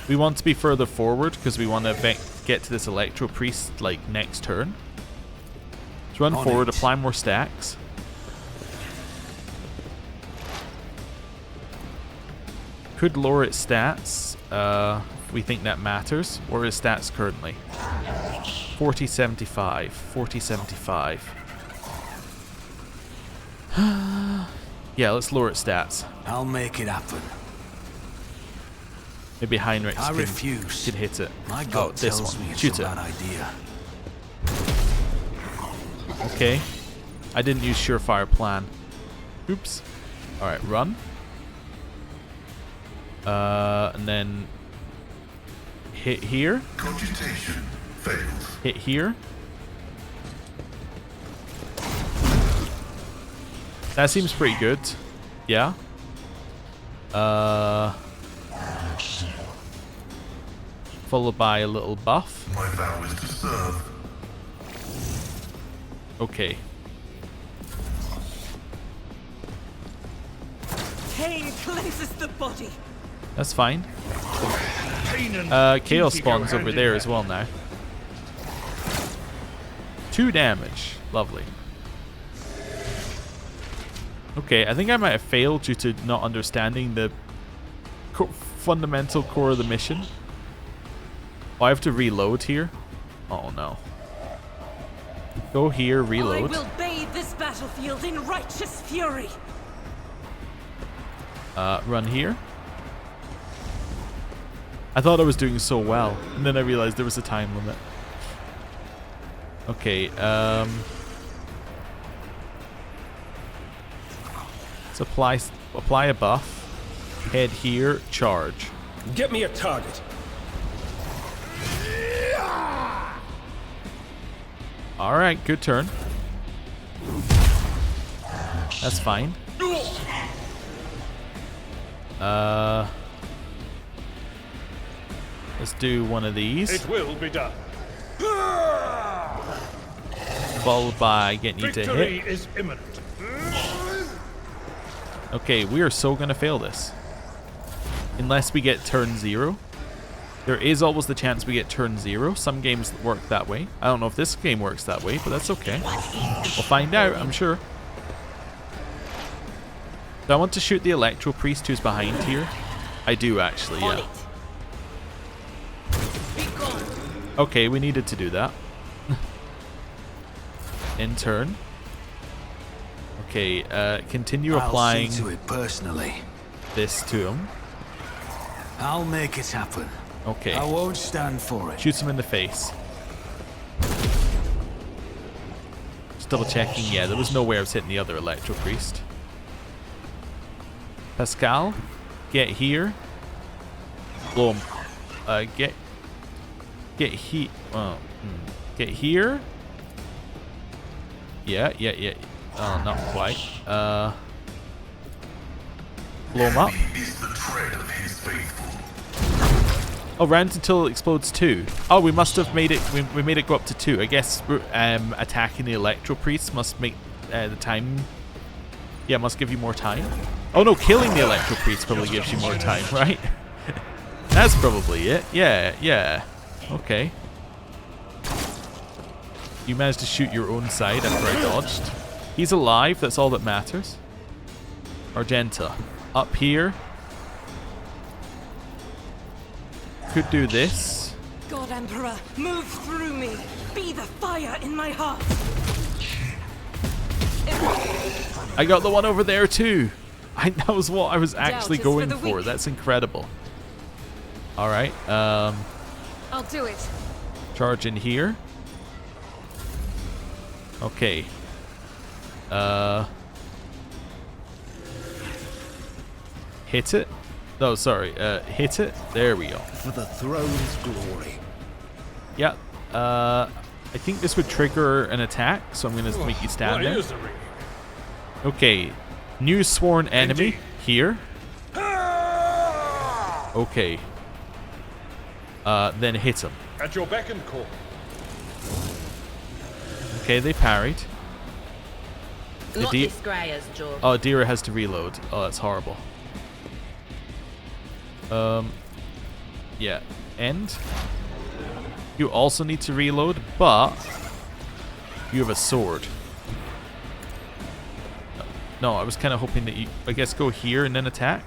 We want to be further forward because we want to get to this electro priest like next turn. Let's run forward, apply more stacks. Could lower its stats. If we think that matters. What are its stats currently? 4075. 4075. Yeah, let's lower its stats. I'll make it happen. Maybe Heinrich I refuse. can hit it. My Oh, gut this tells one. me it's Shoot a it. bad idea. Okay. I didn't use surefire plan. Oops. Alright, run. And then hit here. Cogitation fails. Hit here. That seems pretty good. Yeah. Followed by a little buff. My vow is to serve. Okay. Pain cleanses the body. That's fine. Pain and Chaos duty go spawns hand over in there hand. as well now. 2 damage. Lovely. Okay, I think I might have failed due to not understanding the fundamental core of the mission. Oh, I have to reload here? Oh no. Go here, reload. I will bathe this battlefield in righteous fury. Run here. I thought I was doing so well, and then I realized there was a time limit. Okay, let's apply a buff. Head here, charge. Get me a target. Alright, good turn. That's fine. Let's do one of these. It will be done. Followed by getting you to Victory hit. is imminent. Okay, we are so gonna fail this. Unless we get turn 0. There is always the chance we get turn 0. Some games work that way. I don't know if this game works that way, but that's okay. We'll find out, I'm sure. Do I want to shoot the Electro Priest who's behind here? I do actually, yeah. Okay, we needed to do that. In turn. Okay, continue applying I'll see to it personally. this to him. I'll make it happen. Okay. I won't stand for it. Shoots him in the face. Just double checking. Yeah, there was no way I was hitting the other Electro Priest. Pascal, get here. Blow him. Get get here. Yeah. Oh, not quite. Blow him up. Is the tread of his faithful. Oh, round until it explodes 2. Oh, we must have made it. We made it go up to 2. I guess attacking the Electro Priest must make the time. Yeah, must give you more time. Oh no, killing the Electro Priest probably gives you more time, right? That's probably it. Yeah. Okay. You managed to shoot your own side after I dodged. He's alive. That's all that matters. Argenta, up here. Could do this. God Emperor, move through me. Be the fire in my heart. I got the one over there too. That was what I was actually Doubt is for going the for. weak. That's incredible. All right. I'll do it. Charge in here. Okay. Hit it. No, sorry. Hit it. There we go. For the throne's glory. Yeah. I think this would trigger an attack, so I'm gonna make you stand there. Misery. Okay. New sworn enemy Indeed. here. Okay. Then hit him. At your beck and call. Okay, they parried. Not de- this Greyer's job. Oh, Dira has to reload. Oh, that's horrible. Yeah, end. You also need to reload, but you have a sword. No, I was kind of hoping that you, I guess, go here and then attack.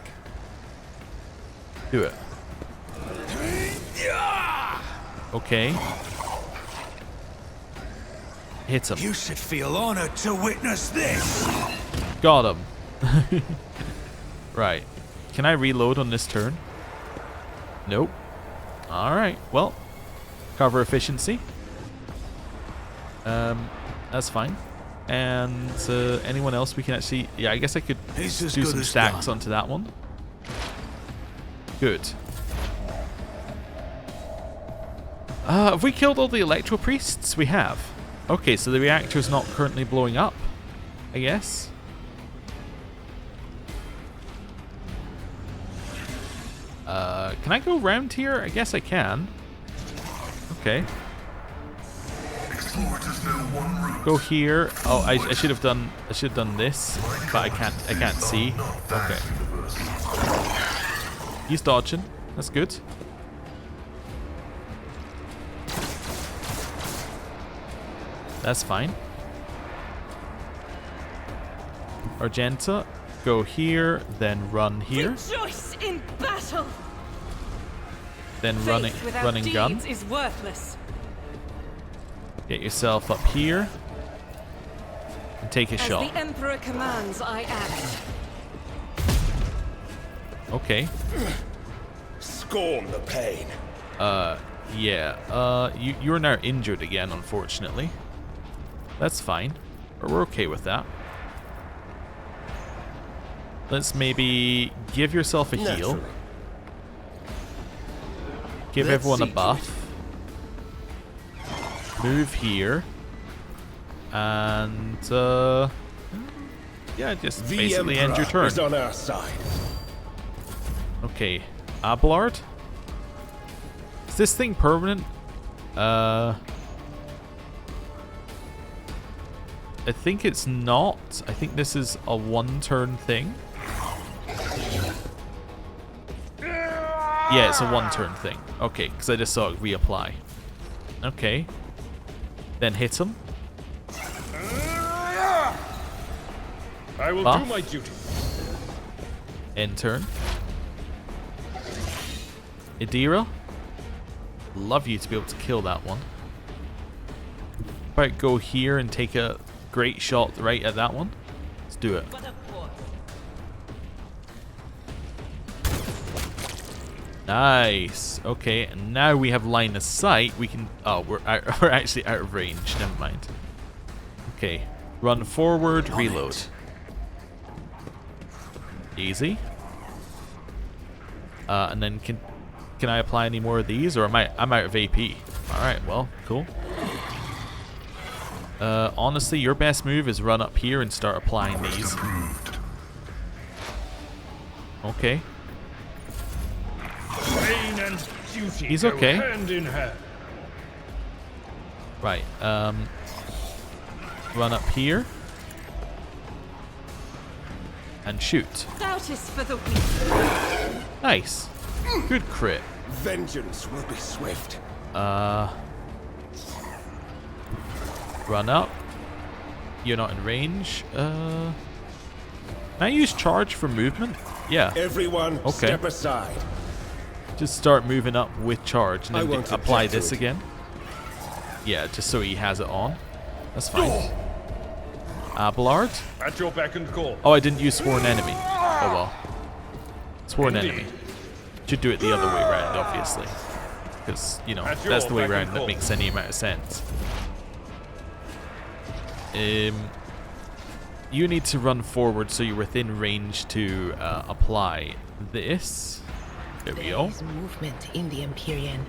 Do it. Okay. Hits him. You should feel honored to witness this. Got him. Right. Can I reload on this turn? Nope. Alright, well. Cover efficiency. That's fine. And anyone else we can actually... Yeah, I guess I could do some stacks onto that one. Good. Have we killed all the electro priests? We have. Okay, so the reactor's not currently blowing up, I guess. Can I go around here? I guess I can. Okay. Go here. Oh, I should have done this, but I can't see. Okay. He's dodging. That's good. That's fine. Argenta, go here, then run here. Rejoice in battle. Then Faith running gun. is worthless. Get yourself up here. And take a shot. As the Emperor commands, I act. Okay. Scorn the pain. Yeah. You're now injured again, unfortunately. That's fine. We're okay with that. Let's maybe give yourself a heal. Give everyone a buff. Move here. And, yeah, just basically end your turn. Is on our side. Okay. Abelard? Is this thing permanent? I think it's not. I think this is a one-turn thing. Yeah, it's a one-turn thing. Okay, because I just saw it reapply. Okay. Then hit him. I will Buff. do my duty. End turn. Idira. Love you to be able to kill that one. About go here and take a great shot right at that one. Let's do it. Nice. Okay, and now we have line of sight. We can... Oh, we're actually out of range. Never mind. Okay. Run forward, reload. Easy. And then can I apply any more of these, or I'm out of AP? All right. Well, cool. Honestly, your best move is run up here and start applying these. Okay. Pain and duty He's go okay. hand in hand. Right. Run up here. And shoot. Doubt is for the weak. Nice. Good crit. Vengeance will be swift. Run up. You're not in range. Can I use charge for movement? Yeah. Everyone, Okay. step aside. Just start moving up with charge and I then won't apply object to this it. again. Yeah, just so he has it on. That's fine. Abelard. At your beck and call. Oh, I didn't use sworn enemy. Oh well. Sworn enemy. Should do it the other way around, obviously. Because, you know, At your that's the way beck and around that call. makes any amount of sense. You need to run forward so you're within range to apply this. There we go. There is movement in the Imperium.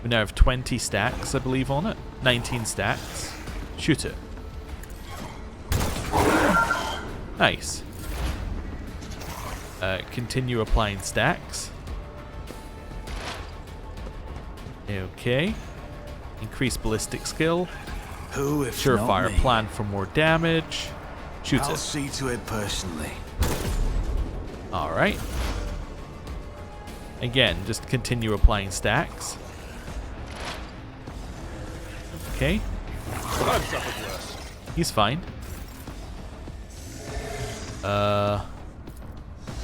We now have 20 stacks, I believe, on it. 19 stacks. Shoot it. Nice. Continue applying stacks. Okay. Increase ballistic skill. Who, if not Surefire me? plan for more damage. Shoot I'll it. see to it personally. Alright. Again, just continue applying stacks. Okay. But I've suffered worse. He's fine.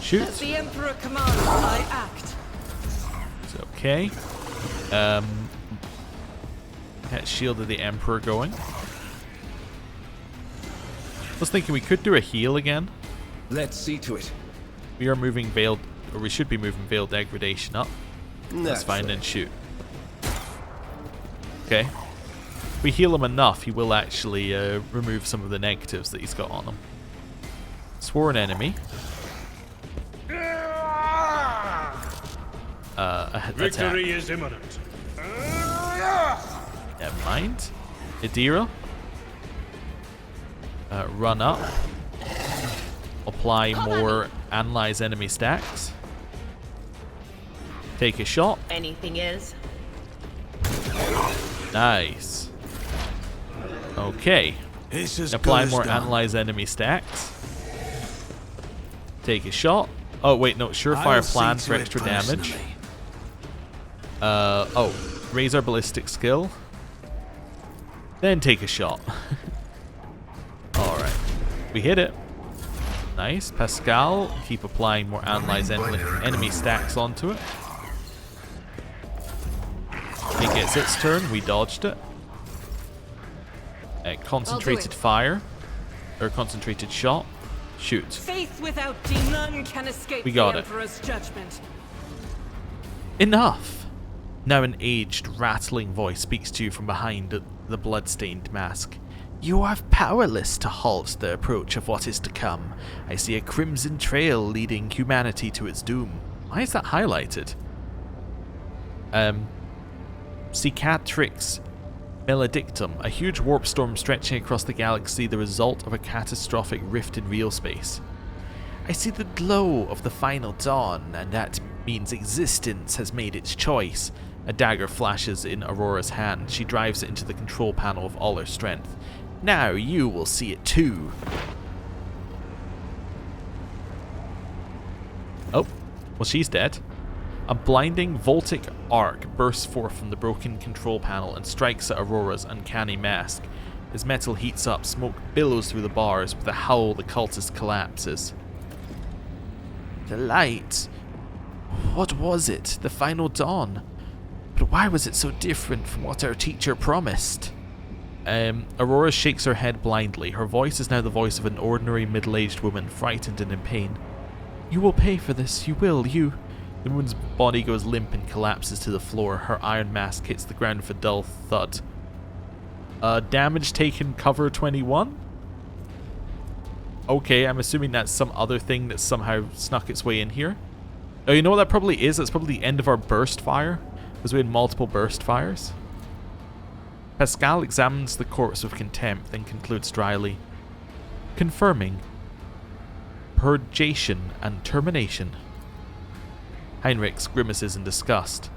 Shoot. As the Emperor commands, I act. It's okay. Get Shield of the Emperor going. I was thinking we could do a heal again. Let's see to it. We are moving Veiled, or we should be moving Veiled Degradation up. That's fine, and shoot. Okay. If we heal him enough, he will actually remove some of the negatives that he's got on him. Sworn enemy. Victory is imminent. Never mind. Idira. Run up. Apply more analyze enemy stacks. Take a shot. Anything is. Nice. Okay. It's as Apply good as more done. analyze enemy stacks. Take a shot. Oh wait, no, surefire I'll see plan to for it extra damage. personally. Oh, raise our ballistic skill. Then take a shot. Alright. We hit it. Nice. Pascal, keep applying more analyze enemy stacks onto it. It gets its turn, we dodged it. Concentrated fire. Or concentrated shot. Shoot. Faith without none can escape We got the it. Emperor's judgment. Enough! Now an aged, rattling voice speaks to you from behind the blood-stained mask. You are powerless to halt the approach of what is to come. I see a crimson trail leading humanity to its doom. Why is that highlighted? Cicatrix Maledictum, a huge warp storm stretching across the galaxy, the result of a catastrophic rift in real space. I see the glow of the final dawn, and that means existence has made its choice. A dagger flashes in Aurora's hand. She drives it into the control panel with all her strength. Now you will see it too. Oh, well, she's dead. A blinding voltic arc bursts forth from the broken control panel and strikes at Aurora's uncanny mask. As metal heats up, smoke billows through the bars. With a howl, the cultist collapses. The light. What was it? The final dawn? But why was it so different from what our teacher promised? Aurora shakes her head blindly. Her voice is now the voice of an ordinary middle-aged woman, frightened and in pain. You will pay for this. You will. You. The woman's body goes limp and collapses to the floor. Her iron mask hits the ground with a dull thud. Damage taken, cover 21? Okay, I'm assuming that's some other thing that somehow snuck its way in here. Oh, you know what that probably is? That's probably the end of our burst fire, because we had multiple burst fires. Pascal examines the corpse with contempt, then concludes dryly, confirming purgation and termination. Heinrichs grimaces in disgust.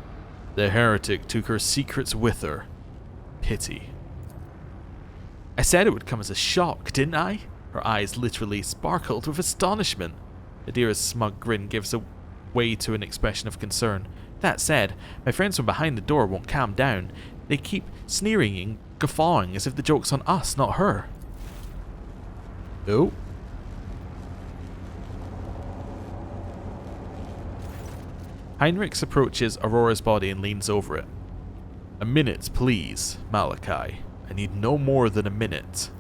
The heretic took her secrets with her. Pity. I said it would come as a shock, didn't I? Her eyes literally sparkled with astonishment. Adira's smug grin gives way to an expression of concern. That said, my friends from behind the door won't calm down. They keep sneering and guffawing as if the joke's on us, not her. Oh. Heinrichs approaches Aurora's body and leans over it. A minute, please, Malachi. I need no more than a minute.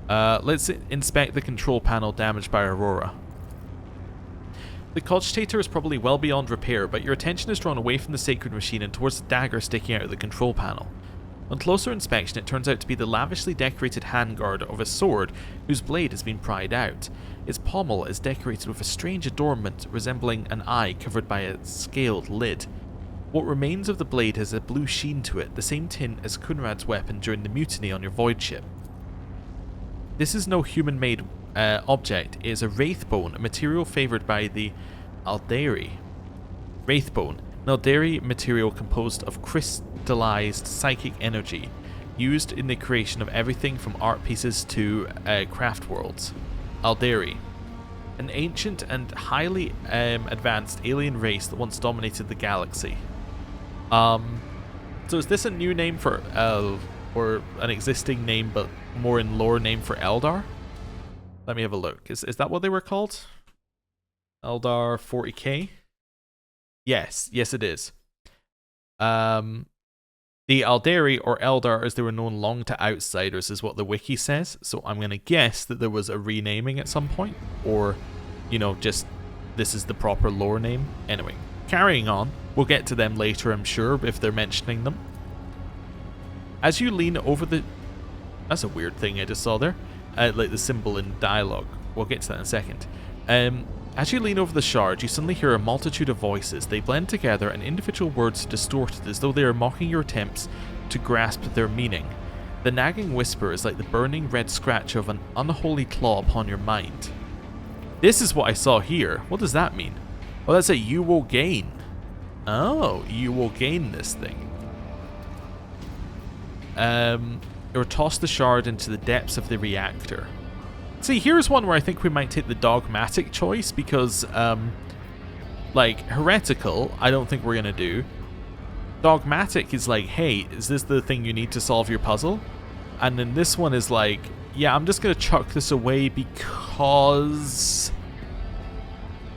Let's inspect the control panel damaged by Aurora. The cogitator is probably well beyond repair, but your attention is drawn away from the sacred machine and towards the dagger sticking out of the control panel. On closer inspection, it turns out to be the lavishly decorated handguard of a sword whose blade has been pried out. Its pommel is decorated with a strange adornment resembling an eye covered by a scaled lid. What remains of the blade has a blue sheen to it, the same tint as Kunrad's weapon during the mutiny on your voidship. This is no human-made object. It is a wraithbone, a material favoured by the Aldari. Wraithbone, an Aldari material composed of crystallized psychic energy, used in the creation of everything from art pieces to craft worlds. Aldari. an ancient and highly advanced alien race that once dominated the galaxy. So is this a new name for, or an existing name but more in lore name for Eldar? Let me have a look. Is that what they were called? Eldar 40k? Yes it is. The Aldari, or Eldar as they were known long to outsiders, is what the wiki says, so I'm going to guess that there was a renaming at some point, or, you know, just this is the proper lore name. Anyway, carrying on, we'll get to them later, I'm sure, if they're mentioning them. As you lean over the... That's a weird thing I just saw there, like the symbol in dialogue. We'll get to that in a second. As you lean over the shard, you suddenly hear a multitude of voices. They blend together and individual words are distorted as though they are mocking your attempts to grasp their meaning. The nagging whisper is like the burning red scratch of an unholy claw upon your mind. This is what I saw here. What does that mean? Well, that's a you will gain. Oh, you will gain this thing. Or toss the shard into the depths of the reactor. See, here's one where I think we might take the dogmatic choice because, like, heretical, I don't think we're going to do. Dogmatic is like, hey, is this the thing you need to solve your puzzle? And then this one is like, yeah, I'm just going to chuck this away because...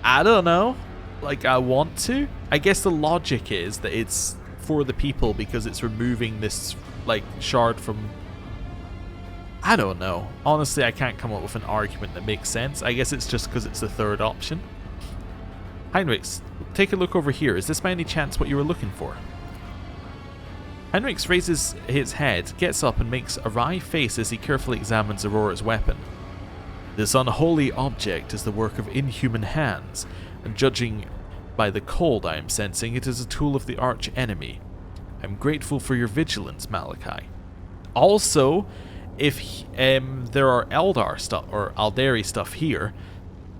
I don't know. Like, I want to. I guess the logic is that it's for the people because it's removing this, like, shard from... I don't know. Honestly, I can't come up with an argument that makes sense. I guess it's just because it's the third option. Heinrichs, take a look over here. Is this by any chance what you were looking for? Heinrichs raises his head, gets up and makes a wry face as he carefully examines Aurora's weapon. This unholy object is the work of inhuman hands, and judging by the cold I am sensing, it is a tool of the arch enemy. I'm grateful for your vigilance, Malachi. Also, if there are Eldar stuff or Aldari stuff here,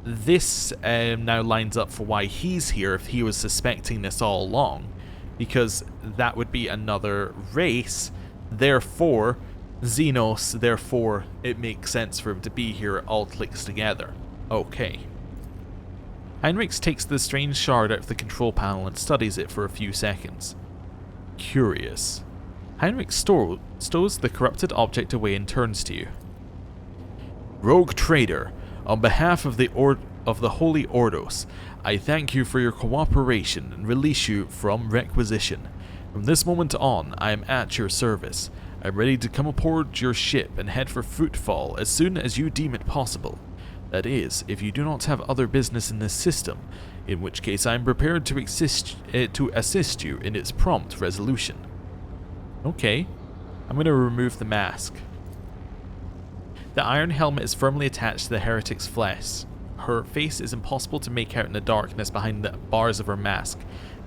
this now lines up for why he's here if he was suspecting this all along, because that would be another race, therefore Xenos, therefore it makes sense for him to be here. It all clicks together. Okay. Heinrichs takes the strange shard out of the control panel and studies it for a few seconds. Curious. Heinrich stows the corrupted object away and turns to you. Rogue trader, on behalf of the Holy Ordos, I thank you for your cooperation and release you from requisition. From this moment on, I am at your service. I'm ready to come aboard your ship and head for Footfall as soon as you deem it possible. That is, if you do not have other business in this system, in which case I am prepared to assist you in its prompt resolution. Okay, I'm going to remove the mask. The iron helmet is firmly attached to the heretic's flesh. Her face is impossible to make out in the darkness behind the bars of her mask.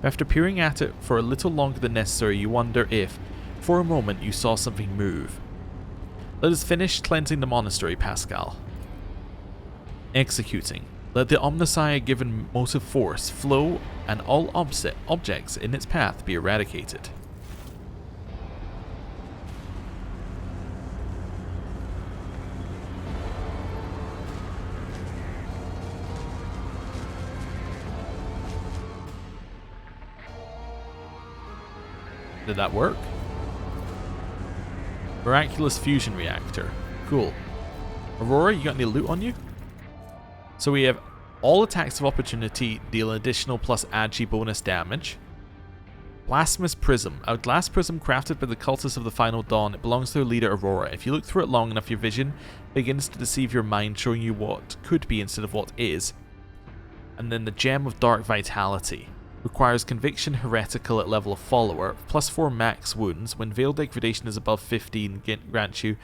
After peering at it for a little longer than necessary, you wonder if, for a moment, you saw something move. Let us finish cleansing the monastery, Pascal. Executing. Let the Omnissiah-given motive force flow and all objects in its path be eradicated. Did that work? Miraculous fusion reactor. Cool. Aurora, you got any loot on you? So we have all attacks of opportunity deal an additional plus agi bonus damage. Blasphemous Prism. A glass prism crafted by the cultists of the Final Dawn. It belongs to their leader Aurora. If you look through it long enough, your vision begins to deceive your mind, showing you what could be instead of what is. And then the Gem of Dark Vitality. Requires conviction heretical at level of follower, plus 4 max wounds. When veil degradation is above 15, grants you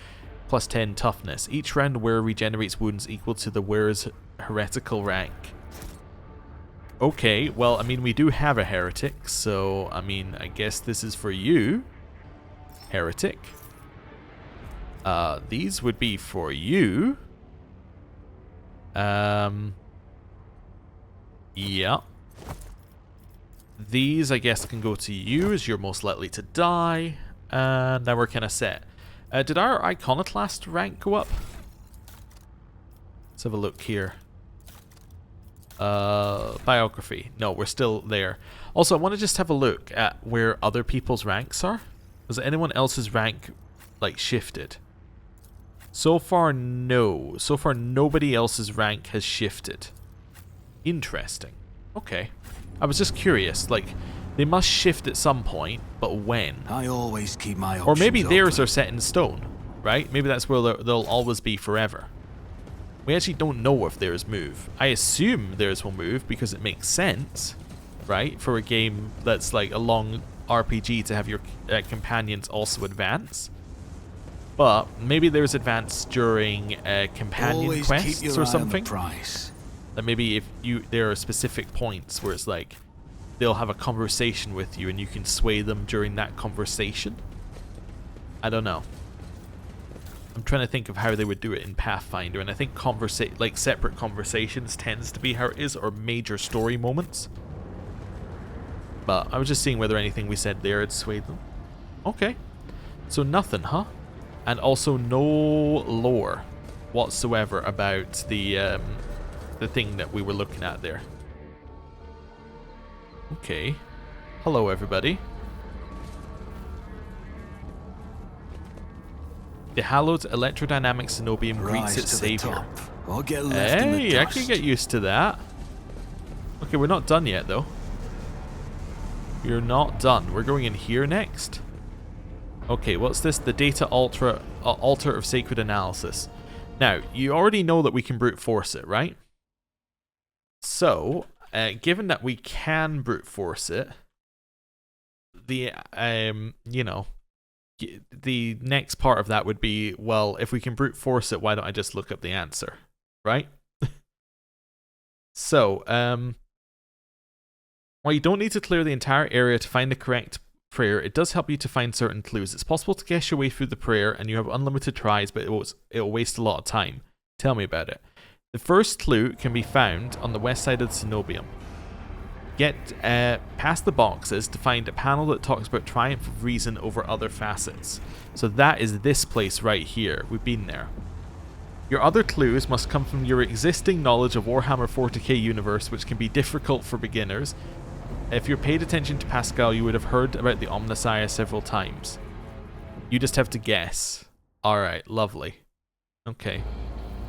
plus 10 toughness. Each round the wearer regenerates wounds equal to the wearer's heretical rank. Okay, well, I mean, we do have a heretic, so, I mean, I guess this is for you, heretic. These would be for you. Yeah. These, I guess, can go to you, as you're most likely to die. And now we're kind of set. Did our Iconoclast rank go up? Let's have a look here. Biography. No, we're still there. Also, I want to just have a look at where other people's ranks are. Has anyone else's rank, like, shifted? So far, no. So far, nobody else's rank has shifted. Interesting. Okay. I was just curious, like, they must shift at some point, but when? I always keep my options Or maybe theirs open. are set in stone, right? Maybe that's where they'll always be forever. We actually don't know if theirs move. I assume theirs will move because it makes sense, right? For a game that's like a long RPG to have your companions also advance. But maybe there's advance during companion Always quests keep your or eye on the something. price. That maybe if there are specific points where it's like they'll have a conversation with you and you can sway them during that conversation. I don't know. I'm trying to think of how they would do it in Pathfinder, and I think like separate conversations tends to be how it is, or major story moments. But I was just seeing whether anything we said there had swayed them. Okay. So nothing, huh? And also no lore whatsoever about the thing that we were looking at there. Okay. Hello, everybody. The hallowed electrodynamic cenobium greets Rise its to the savior. top, or get left in the Hey, I dust. can get used to that. Okay, we're not done yet, though. We're not done. We're going in here next. Okay, what's this? The data altar of sacred analysis. Now, you already know that we can brute force it, right? So, given that we can brute force it, the you know, the next part of that would be, well, if we can brute force it, why don't I just look up the answer, right? So, while you don't need to clear the entire area to find the correct prayer, it does help you to find certain clues. It's possible to guess your way through the prayer, and you have unlimited tries, but it'll waste a lot of time. Tell me about it. The first clue can be found on the west side of the cenobium. Get past the boxes to find a panel that talks about triumph of reason over other facets. So that is this place right here. We've been there. Your other clues must come from your existing knowledge of Warhammer 40k universe, which can be difficult for beginners. If you paid attention to Pascal, you would have heard about the Omnissiah several times. You just have to guess. Alright, lovely. Okay.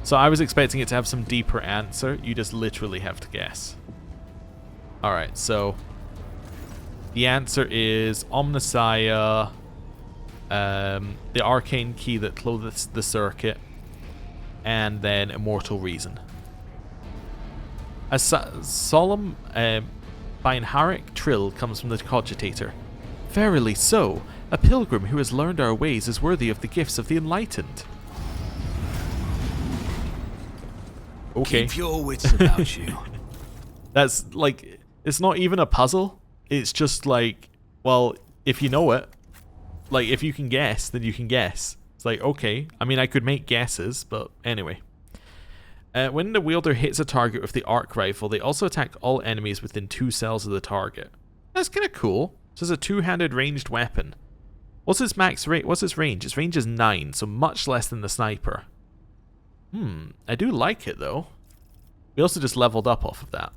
So I was expecting it to have some deeper answer. You just literally have to guess. Alright, so the answer is Omnissiah, the arcane key that clothes the circuit, and then immortal reason. A solemn binharic trill comes from the cogitator. Verily so, a pilgrim who has learned our ways is worthy of the gifts of the enlightened. Okay. Keep your wits about you. That's like, it's not even a puzzle. It's just like, well, if you know it, like if you can guess, then you can guess. It's like, okay. I mean, I could make guesses, but anyway. When the wielder hits a target with the arc rifle, they also attack all enemies within 2 cells of the target. That's kind of cool. So it's a two-handed ranged weapon. What's its max rate? What's its range? Its range is 9, so much less than the sniper. I do like it though. We also just leveled up off of that.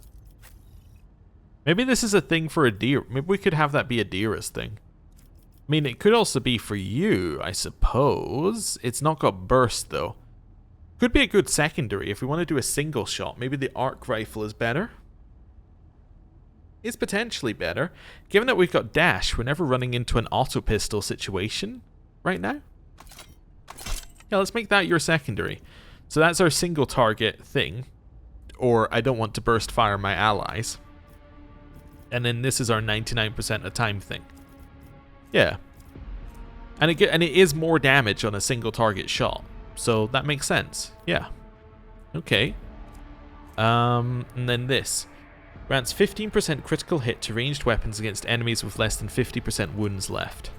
Maybe this is a thing for a deer. Maybe we could have that be a Deer's thing. I mean, it could also be for you, I suppose. It's not got burst though. Could be a good secondary if we want to do a single shot. Maybe the arc rifle is better. It's potentially better. Given that we've got dash, we're never running into an auto pistol situation right now. Yeah, let's make that your secondary. So that's our single target thing. Or I don't want to burst fire my allies. And then this is our 99% of the time thing. Yeah. And it is more damage on a single target shot. So that makes sense. Yeah. Okay. And then this. Grants 15% critical hit to ranged weapons against enemies with less than 50% wounds left.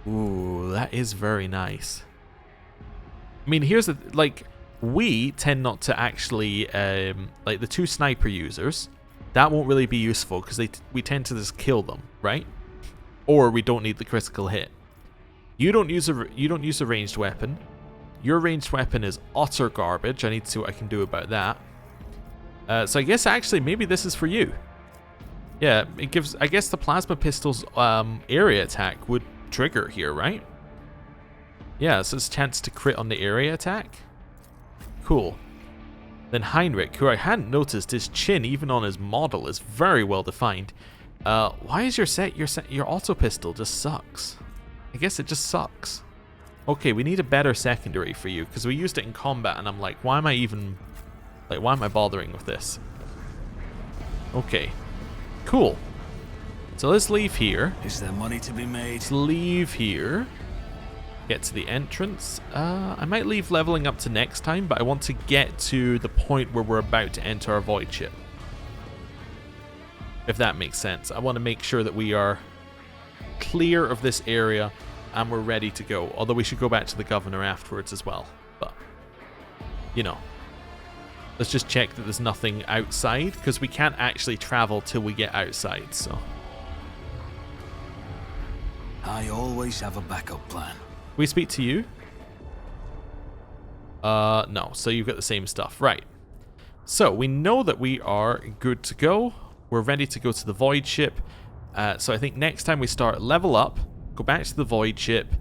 Ooh, that is very nice. I mean, here's the... like, we tend not to actually... like, the 2 sniper users, that won't really be useful because we tend to just kill them, right? Or we don't need the critical hit. You don't use a ranged weapon. Your ranged weapon is utter garbage. I need to see what I can do about that. So I guess actually maybe this is for you. Yeah, it gives, I guess the plasma pistol's area attack would trigger here, right? Yeah, so it's a chance to crit on the area attack. Cool. Then Heinrich, who I hadn't noticed, his chin, even on his model, is very well defined. Why is your auto pistol just sucks? I guess it just sucks. Okay, we need a better secondary for you, because we used it in combat, and I'm like, why am I bothering with this? Okay. Cool. So let's leave here. Is there money to be made? Let's leave here. Get to the entrance. I might leave leveling up to next time, but I want to get to the point where we're about to enter our void ship. If that makes sense. I want to make sure that we are clear of this area and we're ready to go. Although we should go back to the governor afterwards as well. But, you know. Let's just check that there's nothing outside, because we can't actually travel till we get outside, so. I always have a backup plan. Can we speak to you? No, so you've got the same stuff. Right. So, we know that we are good to go. We're ready to go to the void ship. So I think next time we start, level up, go back to the void ship,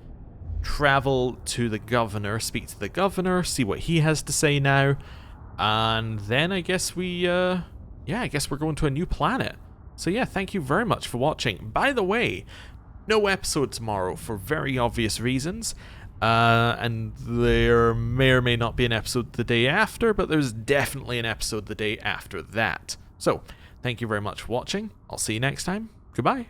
travel to the governor, speak to the governor, see what he has to say now. And then I guess I guess we're going to a new planet. So yeah, thank you very much for watching. By the way, no episode tomorrow for very obvious reasons. And there may or may not be an episode the day after, but there's definitely an episode the day after that. So, thank you very much for watching. I'll see you next time. Goodbye.